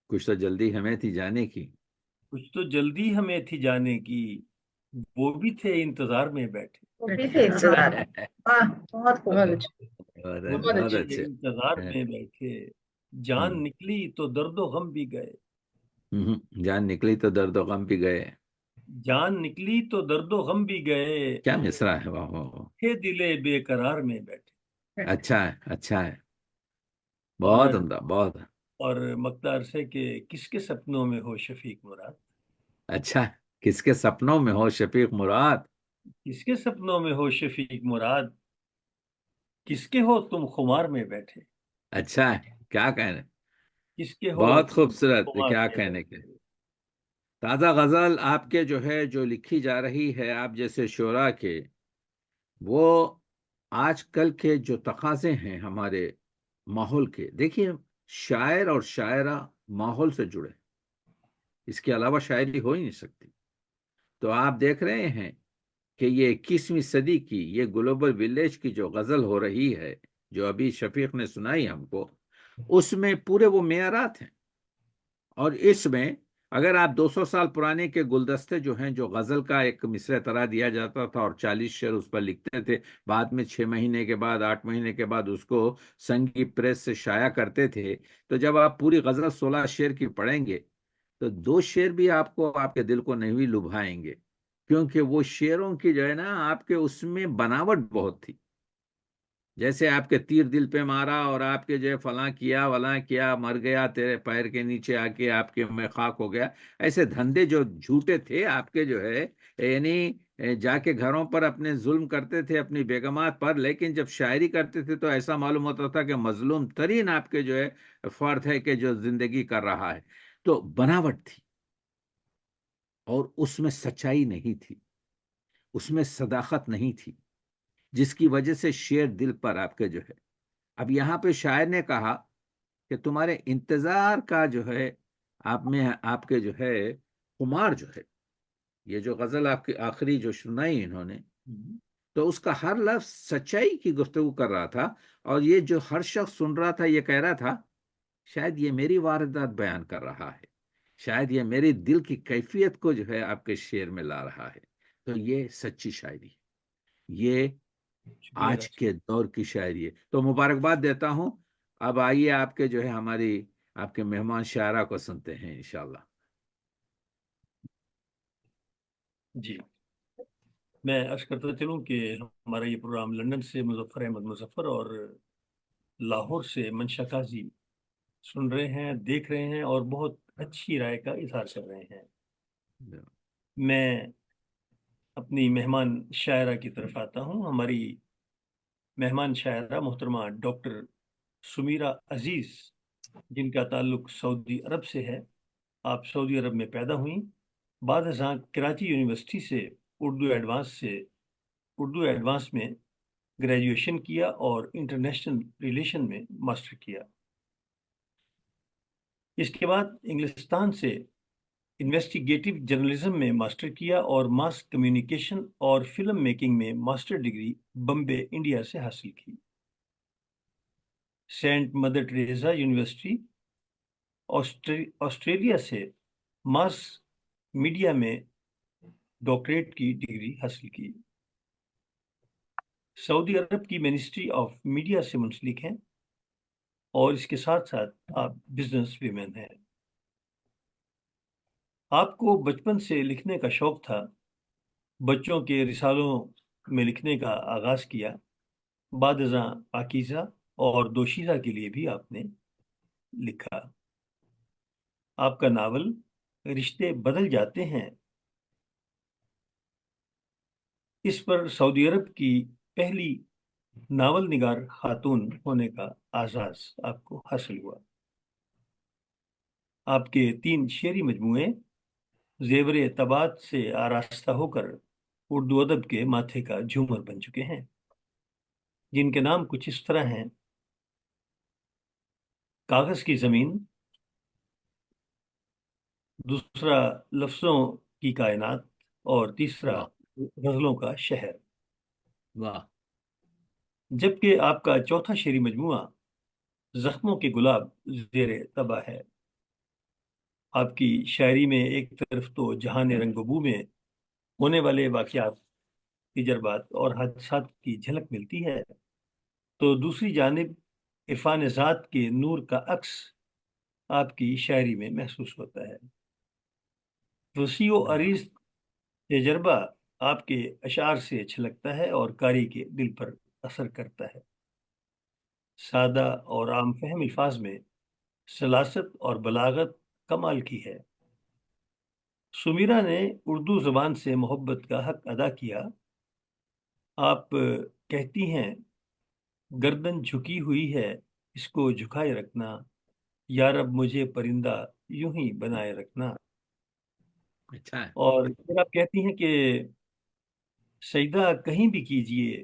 کچھ تو جلدی ہمیں تھی جانے کی. کچھ تو جلدی ہمیں تھی جانے کی وہ بھی تھے انتظار میں بیٹھے. وہ بھی تھے انتظار. واہ بہت خوب. وہ بھی بہت تھے اچھے. انتظار میں بیٹھے. جان نکلی تو درد و غم بھی گئے. جان نکلی تو درد و غم بھی گئے. جان نکلی تو درد و غم بھی گئے کیا مصرع ہے، واہ واہ واہ. تھے دلے بے قرار میں بیٹھے. اچھا ہے اچھا ہے. اور بہت عمدہ بہت. اور مقدار سے کہ کس کے سپنوں میں ہو شفیق مراد. اچھا ہے. کس کے سپنوں میں ہو شفیق مراد. کس کے سپنوں میں ہو شفیق مراد کس کے ہو تم خمار میں بیٹھے. اچھا ہے. کیا کہنے. کس کے ہو بہت تم خوبصورت، خمار کیا میں کہنے کے. بیٹھے. تازہ غزل آپ کے جو ہے، جو لکھی جا رہی ہے آپ جیسے شعراء کے، وہ آج کل کے جو تقاضے ہیں ہمارے ماحول کے، دیکھیے شاعر اور شاعرہ ماحول سے جڑے، اس کے علاوہ شاعری ہو ہی نہیں سکتی۔ تو آپ دیکھ رہے ہیں کہ یہ 21ویں صدی کی یہ گلوبل ولیج کی جو غزل ہو رہی ہے، جو ابھی شفیق نے سنائی ہم کو، اس میں پورے وہ معیارات ہیں۔ اور اس میں اگر آپ 200 سال پرانے کے گلدستے جو ہیں، جو غزل کا ایک مصرع طرح دیا جاتا تھا اور 40 شعر اس پر لکھتے تھے، بعد میں 6 مہینے کے بعد 8 مہینے کے بعد اس کو سنگی پریس سے شائع کرتے تھے، تو جب آپ پوری غزل 16 شعر کی پڑھیں گے تو 2 شعر بھی آپ کو آپ کے دل کو نہیں لبھائیں گے، کیونکہ وہ شعروں کی جو ہے نا، آپ کے اس میں بناوٹ بہت تھی۔ جیسے آپ کے تیر دل پہ مارا اور آپ کے جو ہے فلاں کیا ولاں کیا، مر گیا تیرے پیر کے نیچے آ کے آپ کے میں خاک ہو گیا، ایسے دھندے جو جھوٹے تھے آپ کے جو ہے، یعنی جا کے گھروں پر اپنے ظلم کرتے تھے اپنی بیگمات پر، لیکن جب شاعری کرتے تھے تو ایسا معلوم ہوتا تھا کہ مظلوم ترین آپ کے جو ہے فرد ہے کہ جو زندگی کر رہا ہے۔ تو بناوٹ تھی، اور اس میں سچائی نہیں تھی، اس میں صداقت نہیں تھی، جس کی وجہ سے شعر دل پر آپ کے جو ہے۔ اب یہاں پہ شاعر نے کہا کہ تمہارے انتظار کا جو ہے آپ میں، آپ کے جو ہے خمار جو ہے، یہ جو غزل آپ کی آخری جو سنائی انہوں نے، تو اس کا ہر لفظ سچائی کی گفتگو کر رہا تھا، اور یہ جو ہر شخص سن رہا تھا یہ کہہ رہا تھا شاید یہ میری واردات بیان کر رہا ہے، شاید یہ میری دل کی کیفیت کو جو ہے آپ کے شعر میں لا رہا ہے۔ تو یہ سچی شاعری ہے، یہ شکریہ آج ڈاکٹر کے دور کی شاعری ہے۔ تو مبارکباد دیتا ہوں۔ اب آئیے آپ کے جو ہے ہماری آپ کے مہمان شاعرہ کو سنتے ہیں انشاءاللہ۔ صاحب جی، میں عرض کرتا چلوں کہ ہمارا یہ پروگرام لندن سے مظفر احمد مظفر اور لاہور سے منشا قاضی سن رہے ہیں، دیکھ رہے ہیں اور بہت اچھی رائے کا اظہار کر رہے ہیں۔ میں اپنی مہمان شاعرہ کی طرف آتا ہوں۔ ہماری مہمان شاعرہ محترمہ ڈاکٹر سمیرہ عزیز، جن کا تعلق سعودی عرب سے ہے۔ آپ سعودی عرب میں پیدا ہوئیں، بعد ازاں کراچی یونیورسٹی سے اردو ایڈوانس میں گریجویشن کیا اور انٹرنیشنل ریلیشن میں ماسٹر کیا۔ اس کے بعد انگلستان سے انویسٹیگیٹو جرنلزم میں ماسٹر کیا اور ماس کمیونیکیشن اور فلم میکنگ میں ماسٹر ڈگری بمبے انڈیا سے حاصل کی۔ Saint Mother Teresa University Australia سے ماس میڈیا میں ڈاکٹریٹ کی ڈگری حاصل کی۔ سعودی عرب کی منسٹری آف میڈیا سے منسلک ہیں اور اس کے ساتھ ساتھ آپ بزنس ویمن ہیں۔ آپ کو بچپن سے لکھنے کا شوق تھا، بچوں کے رسالوں میں لکھنے کا آغاز کیا، بعد ازاں پاکیزہ اور دوشیزہ کے لیے بھی آپ نے لکھا۔ آپ کا ناول رشتے بدل جاتے ہیں، اس پر سعودی عرب کی پہلی ناول نگار خاتون ہونے کا اعزاز آپ کو حاصل ہوا۔ آپ کے 3 شعری مجموعے زیور طباعت سے آراستہ ہو کر اردو ادب کے ماتھے کا جھومر بن چکے ہیں، جن کے نام کچھ اس طرح ہیں: کاغذ کی زمین، دوسرا لفظوں کی کائنات، اور تیسرا واہ غزلوں کا شہر۔ واہ جبکہ آپ کا چوتھا شعری مجموعہ زخموں کے گلاب زیر طبع ہے۔ آپ کی شاعری میں ایک طرف تو جہان رنگ و بو میں ہونے والے واقعات، تجربات اور حادثات کی جھلک ملتی ہے، تو دوسری جانب عرفان ذات کے نور کا عکس آپ کی شاعری میں محسوس ہوتا ہے۔ وسیع و عریض تجربہ آپ کے اشعار سے چھلکتا ہے اور قاری کے دل پر اثر کرتا ہے۔ سادہ اور عام فہم الفاظ میں سلاست اور بلاغت کمال کی ہے۔ سمیرہ نے اردو زبان سے محبت کا حق ادا کیا۔ آپ کہتی ہیں گردن جھکی ہوئی ہے، اس کو جھکائے رکھنا، یا رب مجھے پرندہ یوں ہی بنائے رکھنا۔ اچھا ہے۔ اور پھر آپ کہتی ہیں کہ سجدہ کہیں بھی کیجئے،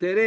تیرے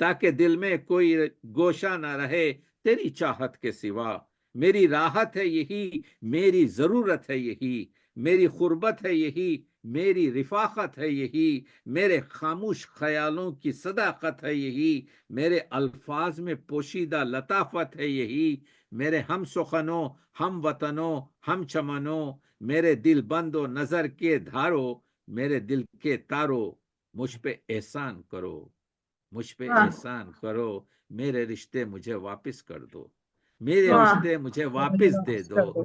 تاکہ دل میں کوئی گوشہ نہ رہے تیری چاہت کے سوا۔ میری راحت ہے یہی، میری ضرورت ہے یہی، میری قربت ہے یہی، میری رفاقت ہے یہی، میرے خاموش خیالوں کی صداقت ہے یہی، میرے الفاظ میں پوشیدہ لطافت ہے یہی، میرے ہم سخنوں، ہم وطنوں، ہم چمنوں، میرے دل بند و نظر کے دھارو، میرے دل کے تارو، مجھ پہ احسان کرو، مجھ پہ واہ احسان کرو، میرے رشتے مجھے واپس کر دو، میرے واہ رشتے مجھے واپس دے دو،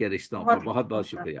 کہ رشتوں پر۔ بہت بہت بہت خوب، شکریہ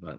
بہت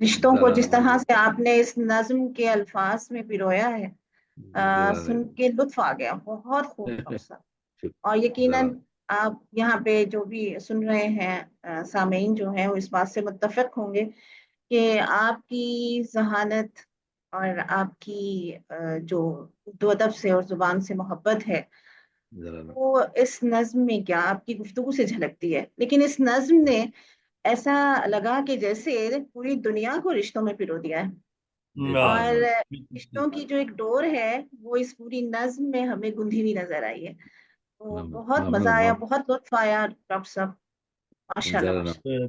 رشتوں کو جس ذرا طرح سے آپ نے اس نظم کے الفاظ میں پرویا ہے، سن کے لطف آ گیا، بہت خوب ڈاکٹر صاحب۔ اور یقیناً ذرا آپ یہاں پہ جو بھی سن رہے ہیں سامعین جو ہیں وہ اس بات سے متفق ہوں گے کہ آپ کی ذہانت اور آپ کی جو اردو ادب سے اور زبان سے محبت ہے ذرا وہ اس نظم میں کیا آپ کی گفتگو سے جھلکتی ہے، لیکن اس نظم نے ایسا لگا کہ جیسے پوری دنیا کو رشتوں میں پرو دیا ہے، اور رشتوں کی جو ایک ڈور ہے وہ اس پوری نظم میں ہمیں گندھی ہوئی نظر آئی ہے۔ تو بہت مزہ آیا، بہت لطف آیا ڈاکٹر صاحب، ماشاء اللہ ذرا ماشاء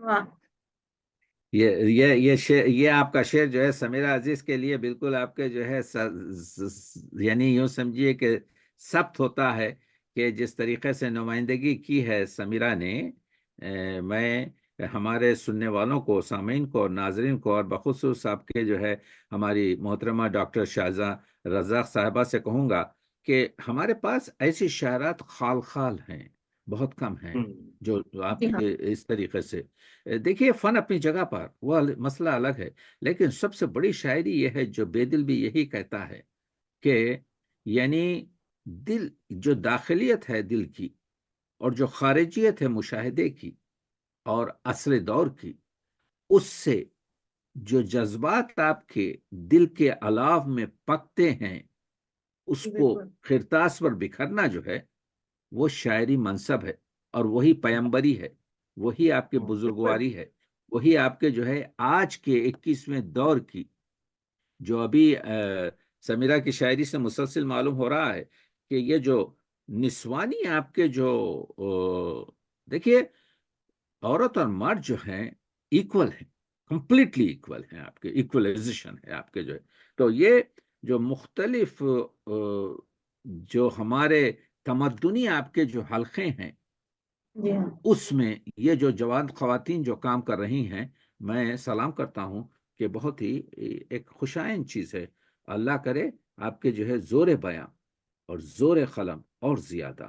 واہ، یہ آپ کا شعر جو ہے سمیرہ عزیز کے لیے بالکل آپ کے جو ہے یعنی یوں سمجھیے کہ ثبت ہوتا ہے کہ جس طریقے سے نمائندگی کی ہے سمیرہ نے۔ میں ہمارے سننے والوں کو، سامعین کو اور ناظرین کو، اور بخصوص آپ کے جو ہے ہماری محترمہ ڈاکٹر شاہزاں رزاق صاحبہ سے کہوں گا کہ ہمارے پاس ایسی شاعرات خال خال ہیں، بہت کم ہیں جو آپ جی ہاں، کے اس طریقے سے۔ دیکھیے فن اپنی جگہ پر وہ مسئلہ الگ ہے، لیکن سب سے بڑی شاعری یہ ہے جو بے دل بھی یہی کہتا ہے کہ یعنی دل، جو داخلیت ہے دل کی اور جو خارجیت ہے مشاہدے کی اور عصر دور کی، اس سے جو جذبات آپ کے دل کے الاو میں پکتے ہیں اس جی کو بالکل، خرطاس پر بکھرنا جو ہے وہ شاعری منصب ہے، اور وہی پیمبری ہے، وہی آپ کے بالکل، بزرگواری ہے، وہی آپ کے جو ہے آج کے 21ویں دور کی جو ابھی سمیرہ کی شاعری سے مسلسل معلوم ہو رہا ہے کہ یہ جو نسوانی آپ کے جو دیکھیے عورت اور مرد جو ہیں ایکول ہیں، کمپلیٹلی ایکول ہیں، آپ کے ایکولائزیشن ہے آپ کے جو ہے۔ تو یہ جو مختلف جو ہمارے تمدنی آپ کے جو حلقے ہیں جی ہاں، اس میں یہ جو جوان خواتین جو کام کر رہی ہیں، میں سلام کرتا ہوں کہ بہت ہی ایک خوشائن چیز ہے۔ اللہ کرے آپ کے جو ہے زور بیاں اور زور قلم اور زیادہ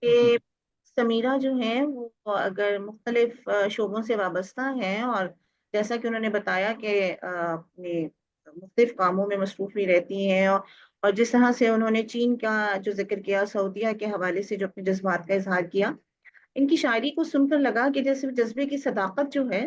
کہ سمیرہ جو ہیں وہ اگر مختلف شعبوں سے وابستہ ہیں، اور جیسا کہ انہوں نے بتایا کہ اپنے مختلف کاموں میں مصروف بھی رہتی ہیں، اور جس طرح سے انہوں نے چین کا جو ذکر کیا، سعودیہ کے حوالے سے جو اپنے جذبات کا اظہار کیا، ان کی شاعری کو سن کر لگا کہ جیسے جذبے کی صداقت جو ہے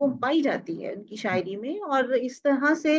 وہ پائی جاتی ہے ان کی شاعری میں، اور اس طرح سے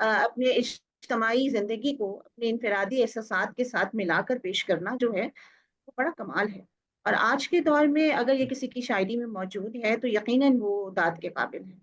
اپنے اجتماعی زندگی کو اپنے انفرادی احساسات کے ساتھ ملا کر پیش کرنا جو ہے وہ بڑا کمال ہے، اور آج کے دور میں اگر یہ کسی کی شاعری میں موجود ہے تو یقیناً وہ داد کے قابل ہے۔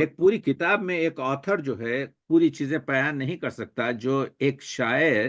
ایک پوری کتاب میں ایک آتھر جو ہے پوری چیزیں بیان نہیں کر سکتا، جو ایک شاعر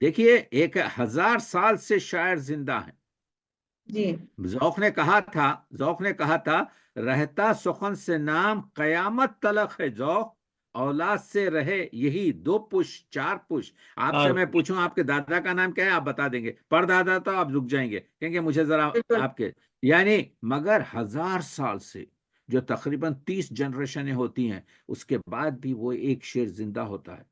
دیکھیے 1000 سال سے شاعر زندہ ہیں۔ جی ذوق نے کہا تھا رہتا سخن سے نام قیامت تلق ہے ذوق، اولاد سے رہے یہی 2 پش 4 پش. آپ سے اور میں پوچھوں آپ کے دادا کا نام کیا ہے، آپ بتا دیں گے. پر دادا تو آپ رک جائیں گے، کہیں گے مجھے ذرا بالکل آپ کے، یعنی مگر 1000 سال سے جو تقریباً 30 جنریشنیں ہوتی ہیں، اس کے بعد بھی وہ ایک شعر زندہ ہوتا ہے.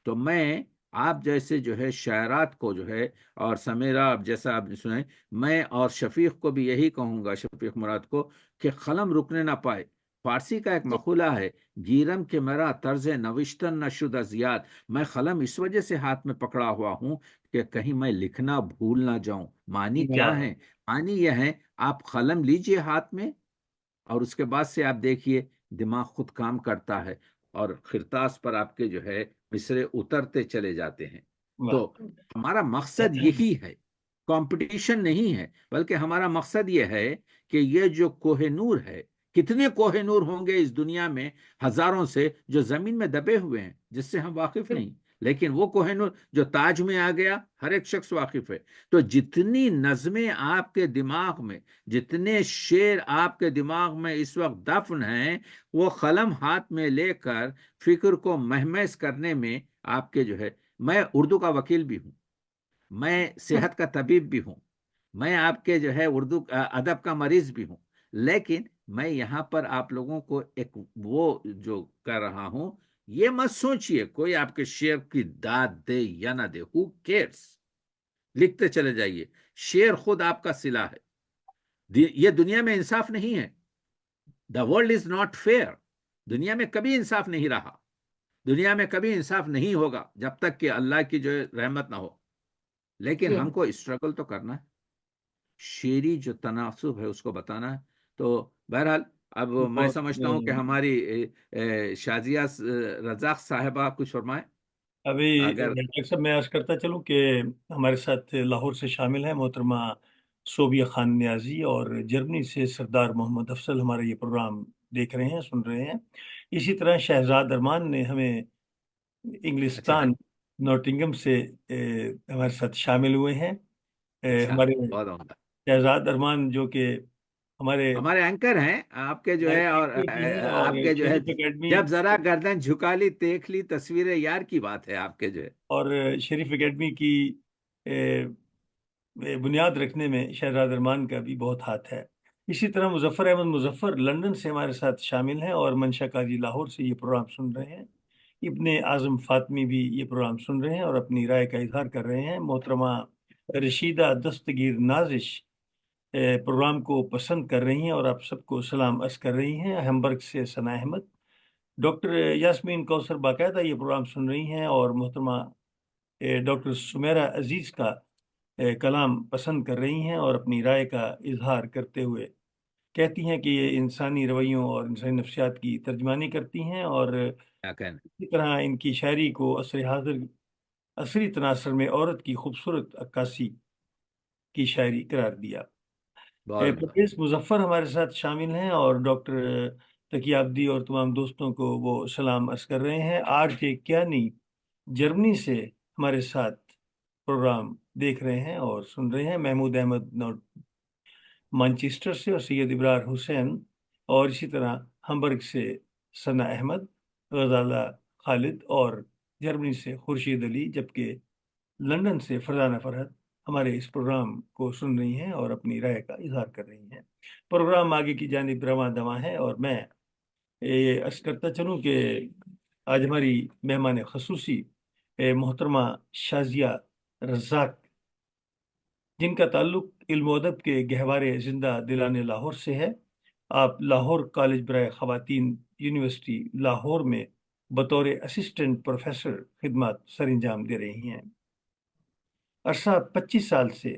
تو میں آپ جیسے جو ہے شاعرات کو جو ہے، اور سمیرا اب جیسا آپ نے سنے، میں اور شفیق کو بھی یہی کہوں گا، شفیق مراد کو، کہ قلم رکنے نہ پائے. فارسی کا ایک جی مقولہ ہے، گیرم کے میرا طرز نوشتن نہ شدہ زیاد. میں قلم اس وجہ سے ہاتھ میں پکڑا ہوا ہوں کہ کہیں میں لکھنا بھول نہ جاؤں. معنی کیا ہے؟ معنی یہ ہے آپ قلم لیجئے ہاتھ میں، اور اس کے بعد سے آپ دیکھیے دماغ خود کام کرتا ہے، اور خرطاس پر آپ کے جو ہے مصرے اترتے چلے جاتے ہیں. تو ہمارا مقصد یہی ہے، کمپٹیشن نہیں ہے، بلکہ ہمارا مقصد یہ ہے کہ یہ جو کوہ نور ہے، کتنے کوہ نور ہوں گے اس دنیا میں، ہزاروں سے، جو زمین میں دبے ہوئے ہیں جس سے ہم واقف نہیں، لیکن وہ کوہ نور جو تاج میں آ گیا ہر ایک شخص واقف ہے. تو جتنی نظمیں آپ کے دماغ میں، جتنے شعر آپ کے دماغ میں اس وقت دفن ہیں، وہ قلم ہاتھ میں لے کر فکر کو مہمیز کرنے میں آپ کے جو ہے، میں اردو کا وکیل بھی ہوں، میں صحت کا طبیب بھی ہوں، میں آپ کے جو ہے اردو ادب کا مریض بھی ہوں، لیکن میں یہاں پر آپ لوگوں کو ایک وہ جو کر رہا ہوں، یہ مت سوچئے کوئی آپ کے شعر کی داد دے یا نہ دے، who cares؟ لکھتے چلے جائیے، شعر خود آپ کا صلہ ہے. یہ دنیا میں انصاف نہیں ہے. The world is not fair. دنیا میں کبھی انصاف نہیں رہا، دنیا میں کبھی انصاف نہیں ہوگا جب تک کہ اللہ کی جو رحمت نہ ہو. لیکن جی ہم کو اسٹرگل تو کرنا ہے، شعری جو تناسب ہے اس کو بتانا ہے. تو بہرحال اب میں بہت سمجھتا ہوں کہ ہماری شازیہ رزاق صاحبہ کچھ فرمائیں ابھی اگر. ڈاکٹر صاحب میں عرض کرتا چلوں کہ ہمارے ساتھ لاہور سے شامل ہیں محترمہ صوبیہ خان نیازی، اور جرمنی سے سردار محمد افضل ہمارا یہ پروگرام دیکھ رہے ہیں، سن رہے ہیں. اسی طرح شہزاد ارمان نے ہمیں اچھا انگلستان نوٹنگم سے ہمارے ساتھ شامل ہوئے ہیں. اچھا، ہمارے بہت عمدہ. شہزاد ارمان جو کہ ہمارے ہمارے اینکر ہیں آپ کے جو ہے، اور اینکر بھی ہیں، اور آپ کے جو ہے شریف اکیڈمی جب ذرا گردن جھکا لی دیکھ لی تصویر یار کی بات ہے آپ کے جو ہے. اور شریف اکیڈمی کی بنیاد رکھنے میں شہزاد ارمان کا بھی بہت ہاتھ ہے. اسی طرح مظفر احمد مظفر لندن سے ہمارے ساتھ شامل ہیں، اور منشا قاضی لاہور سے یہ پروگرام سن رہے ہیں. ابن اعظم فاطمی بھی یہ پروگرام سن رہے ہیں اور اپنی رائے کا اظہار کر رہے ہیں. محترمہ رشیدہ دستگیر نازش پروگرام کو پسند کر رہی ہیں اور آپ سب کو سلام عرض کر رہی ہیں. ہیمبرگ سے ثنا احمد. ڈاکٹر یاسمین کوثر باقاعدہ یہ پروگرام سن رہی ہیں، اور محترمہ ڈاکٹر سمیرہ عزیز کا کلام پسند کر رہی ہیں اور اپنی رائے کا اظہار کرتے ہوئے کہتی ہیں کہ یہ انسانی رویوں اور انسانی نفسیات کی ترجمانی کرتی ہیں، اور کیا کہنا. اسی طرح ان کی شاعری کو عصر حاضر عصری تناظر میں عورت کی خوبصورت عکاسی کی شاعری قرار دیا. بہت عمدہ. پرویز مظفر ہمارے ساتھ شامل ہیں، اور ڈاکٹر تقی آبدی اور تمام دوستوں کو وہ سلام عرض کر رہے ہیں. آر کے کیانی جرمنی سے ہمارے ساتھ پروگرام دیکھ رہے ہیں اور سن رہے ہیں. محمود احمد مانچسٹر سے، اور سید ابرار حسین، اور اسی طرح ہمبرگ سے ثنا احمد، غزالہ خالد، اور جرمنی سے خورشید علی، جبکہ لندن سے فرزانہ فرحت ہمارے اس پروگرام کو سن رہی ہیں اور اپنی رائے کا اظہار کر رہی ہیں. پروگرام آگے کی جانب رواں دواں ہے، اور میں یہ عرض کرتا چلوں کہ آج ہماری مہمان خصوصی محترمہ شازیہ رزاق، جن کا تعلق علم و ادب کے گہوارے زندہ دلانے لاہور سے ہے. آپ لاہور کالج برائے خواتین یونیورسٹی لاہور میں بطور اسسٹنٹ پروفیسر خدمات سر انجام دے رہی ہیں. عرصہ 25 سال سے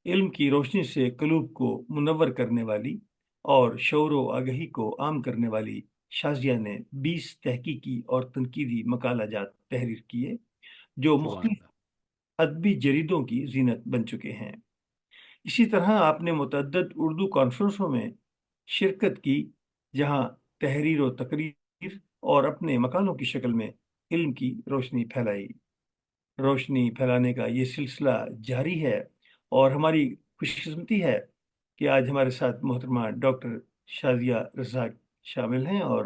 علم کی روشنی سے قلوب کو منور کرنے والی اور شعور و آگہی کو عام کرنے والی شازیہ نے 20 تحقیقی اور تنقیدی مقالہ جات تحریر کیے جو سبحان مختلف اللہ. ادبی جریدوں کی زینت بن چکے ہیں. اسی طرح آپ نے متعدد اردو کانفرنسوں میں شرکت کی، جہاں تحریر و تقریر اور اپنے مقالوں کی شکل میں علم کی روشنی پھیلانے کا یہ سلسلہ جاری ہے. اور ہماری خوش قسمتی ہے کہ آج ہمارے ساتھ محترمہ ڈاکٹر شازیہ رزاق شامل ہیں، اور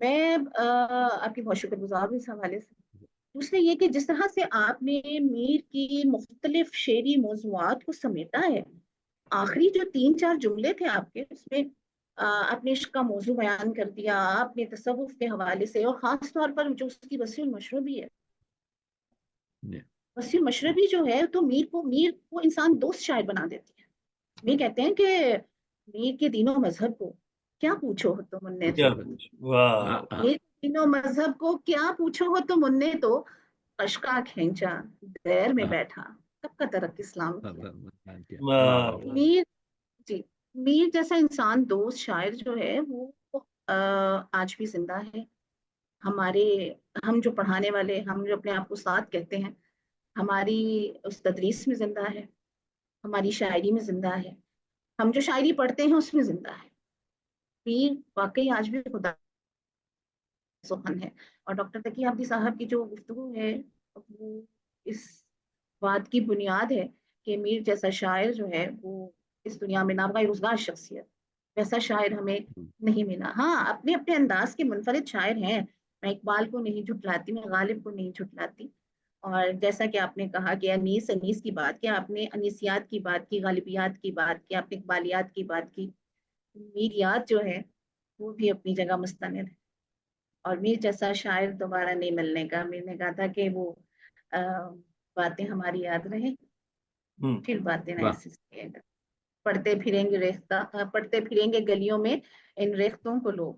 میں آپ کی بہت شکر گزار ہوں اس حوالے سے. دوسرے یہ کہ جس طرح سے آپ نے میر کی مختلف شعری موضوعات کو سمیٹا ہے، آخری جو 3-4 جملے تھے آپ کے، اس میں آپ نے عشق کا موضوع بیان کر دیا، آپ نے تصوف کے حوالے سے، اور خاص طور پر جو اس کی وسیع المشربی ہے. جی وسیع المشربی جو ہے تو میر کو انسان دوست شاعر بنا دیتی ہے. میر کہتے ہیں کہ میر کے دین و مذہب کو کیا پوچھو ہو تم ان نے کیا تو، کچھ، واہ. میر کے دین و مذہب کو کیا پوچھو ہو تم ان نے تو، اشکا کھینچا دیر میں بیٹھا کب کا ترک اسلام کیا. واہ. میر جی میر جیسا انسان دوست شاعر جو ہے وہ آج بھی زندہ ہے. ہمارے ہم جو پڑھانے والے، ہم جو اپنے آپ کو استاد کہتے ہیں، ہماری اس تدریس میں زندہ ہے، ہماری شاعری میں زندہ ہے، ہم جو شاعری پڑھتے ہیں اس میں زندہ ہے. میر واقعی آج بھی خدا سخن ہے. اور ڈاکٹر تقی عابدی صاحب کی جو گفتگو ہے وہ اس بات کی بنیاد ہے کہ میر جیسا شاعر جو ہے وہ اس دنیا میں نابغہ روزگار شخصیت، ویسا شاعر ہمیں نہیں ملا. ہاں اپنے اپنے انداز کے منفرد شاعر ہیں، میں اقبال کو نہیں جھٹلاتی، میں غالب کو نہیں جھٹلاتی. اور جیسا کہ آپ نے کہا کہ انیس کی بات کی، آپ نے انیسیات کی بات کی، غالبیات کی بات کی، آپ نے اقبالیات کی بات کی. میریات جو ہے وہ بھی اپنی جگہ مستند ہے. اور میر جیسا شاعر دوبارہ نہیں ملنے کا. میر نے کہا تھا کہ وہ باتیں ہماری یاد رہیں، پھر باتیں نہ ایسی کیے گا. پڑھتے پھریں گے گلیوں میں ان ریختوں کو لوگ،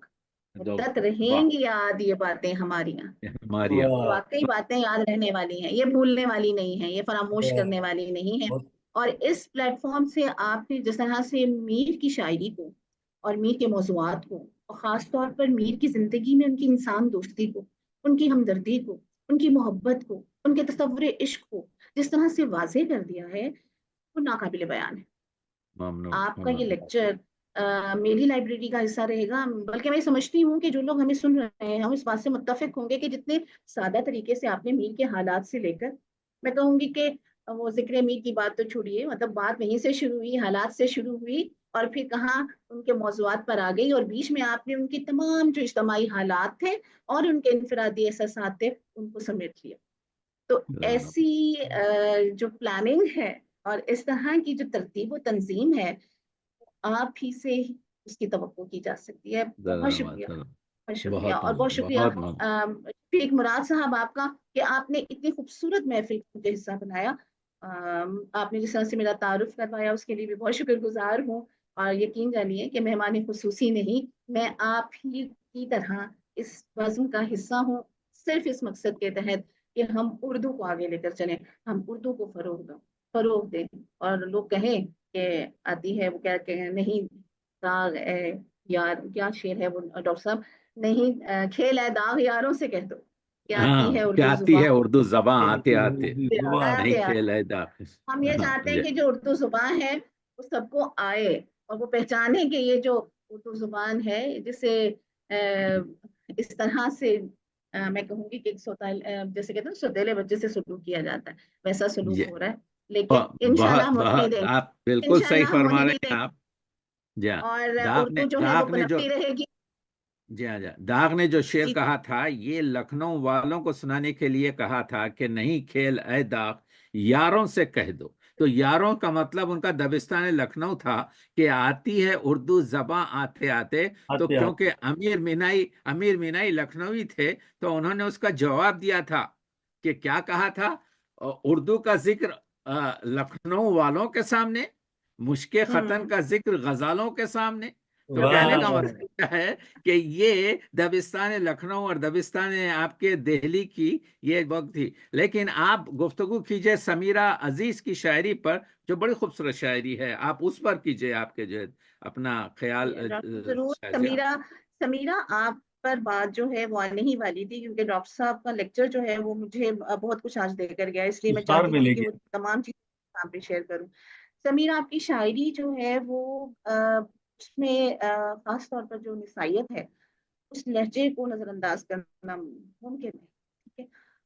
مدت رہیں گی یاد یہ باتیں ہماریاں. یہ واقعی باتیں یاد رہنے والی ہیں، یہ بھولنے والی نہیں ہیں، یہ فراموش کرنے والی نہیں ہیں. اور اس پلیٹ فارم سے آپ نے جس طرح سے میر کی شاعری کو اور میر کے موضوعات کو، اور خاص طور پر میر کی زندگی میں ان کی انسان دوستی کو، ان کی ہمدردی کو، ان کی محبت کو، ان کے تصور عشق کو جس طرح سے واضح کر دیا ہے وہ ناقابل بیان ہے. آپ کا یہ لیکچر میری لائبریری کا حصہ رہے گا. بلکہ میں سمجھتی ہوں کہ جو لوگ ہمیں سن رہے ہیں ہم اس بات سے متفق ہوں گے کہ جتنے سادہ طریقے سے آپ نے میر کے حالات سے لے کر، میں کہوں گی کہ وہ ذکر میر کی بات تو چھوڑیے، مطلب بات وہیں سے شروع ہوئی، حالات سے شروع ہوئی، اور پھر کہاں ان کے موضوعات پر آ گئی، اور بیچ میں آپ نے ان کی تمام جو اجتماعی حالات تھے اور ان کے انفرادی احساسات تھے ان کو سمیٹ لیا. تو ایسی جو پلاننگ ہے اور اس طرح کی جو ترتیب و تنظیم ہے آپ ہی سے اس کی توقع کی جا سکتی ہے. بہت شکریہ، بہت شکریہ. اور بہت شکریہ شفیق مراد صاحب آپ کا کہ آپ نے اتنی خوبصورت محفل کا حصہ بنایا. آپ نے جس طرح سے میرا تعارف کروایا اس کے لیے بھی بہت شکر گزار ہوں. اور یقین جانیے کہ مہمان خصوصی نہیں، میں آپ ہی کی طرح اس بزم کا حصہ ہوں، صرف اس مقصد کے تحت کہ ہم اردو کو آگے لے کر چلیں، ہم اردو کو فروغ دیں. اور لوگ کہیں کہ آتی ہے وہ کیا کہ نہیں داغ ہے یار، کیا شعر ہے وہ ڈاکٹر صاحب، نہیں کھیل ہے داغ یاروں سے کہہ دو کہ آتی ہے اردو زبان آتے آتے نہیں کھیل ہے داغ. ہم یہ چاہتے ہیں کہ جو اردو زبان ہے وہ سب کو آئے اور وہ پہچانے کہ یہ جو اردو زبان ہے جسے اس طرح سے میں کہوں گی کہ جیسے کہتے ہیں سوتیلے بچے سے سلوک کیا جاتا ہے، ویسا سلوک ہو رہا ہے. لیکن انشاءاللہ ہم ہونے دیں گے، آپ بالکل صحیح فرما رہے ہیں آپ. اور اردو جو ہے وہ پنپتی رہے گی. داغ نے جو شعر کہا تھا یہ لکھنؤ والوں کو سنانے کے لیے کہا تھا کہ نہیں کھیل اے داغ یاروں سے کہہ دو. تو یاروں کا مطلب ان کا دبستان لکھنؤ تھا کہ آتی ہے اردو زباں آتے آتے. تو کیونکہ امیر مینائی لکھنوی تھے تو انہوں نے اس کا جواب دیا تھا کہ کیا کہا تھا، اردو کا ذکر لکھنؤ والوں کے سامنے، مشق ختن کا ذکر غزالوں کے سامنے. تو کہنے کا مطلب ہے کہ یہ دبستان لکھنؤ اور دبستان آپ کے دہلی کی یہ وقت تھی. لیکن آپ گفتگو کیجئے سمیرہ عزیز کی شاعری پر جو بڑی خوبصورت شاعری ہے، آپ اس پر کیجئے آپ کے جو اپنا خیال. ضرور سمیرہ آپ پر بات جو ہے وہ آنے ہی والی تھی کیونکہ ڈاکٹر صاحب کا لیکچر جو ہے وہ مجھے بہت کچھ آج دے کر گیا، اس لیے میں چاہتی تھی کہ وہ تمام چیزیں آپ بھی شیئر کروں. سمیرہ آپ کی شاعری جو ہے وہ اس میں خاص طور پر جو نسائیت ہے اس لہجے کو نظر انداز کرنا ممکن ہے. ٹھیک ہے،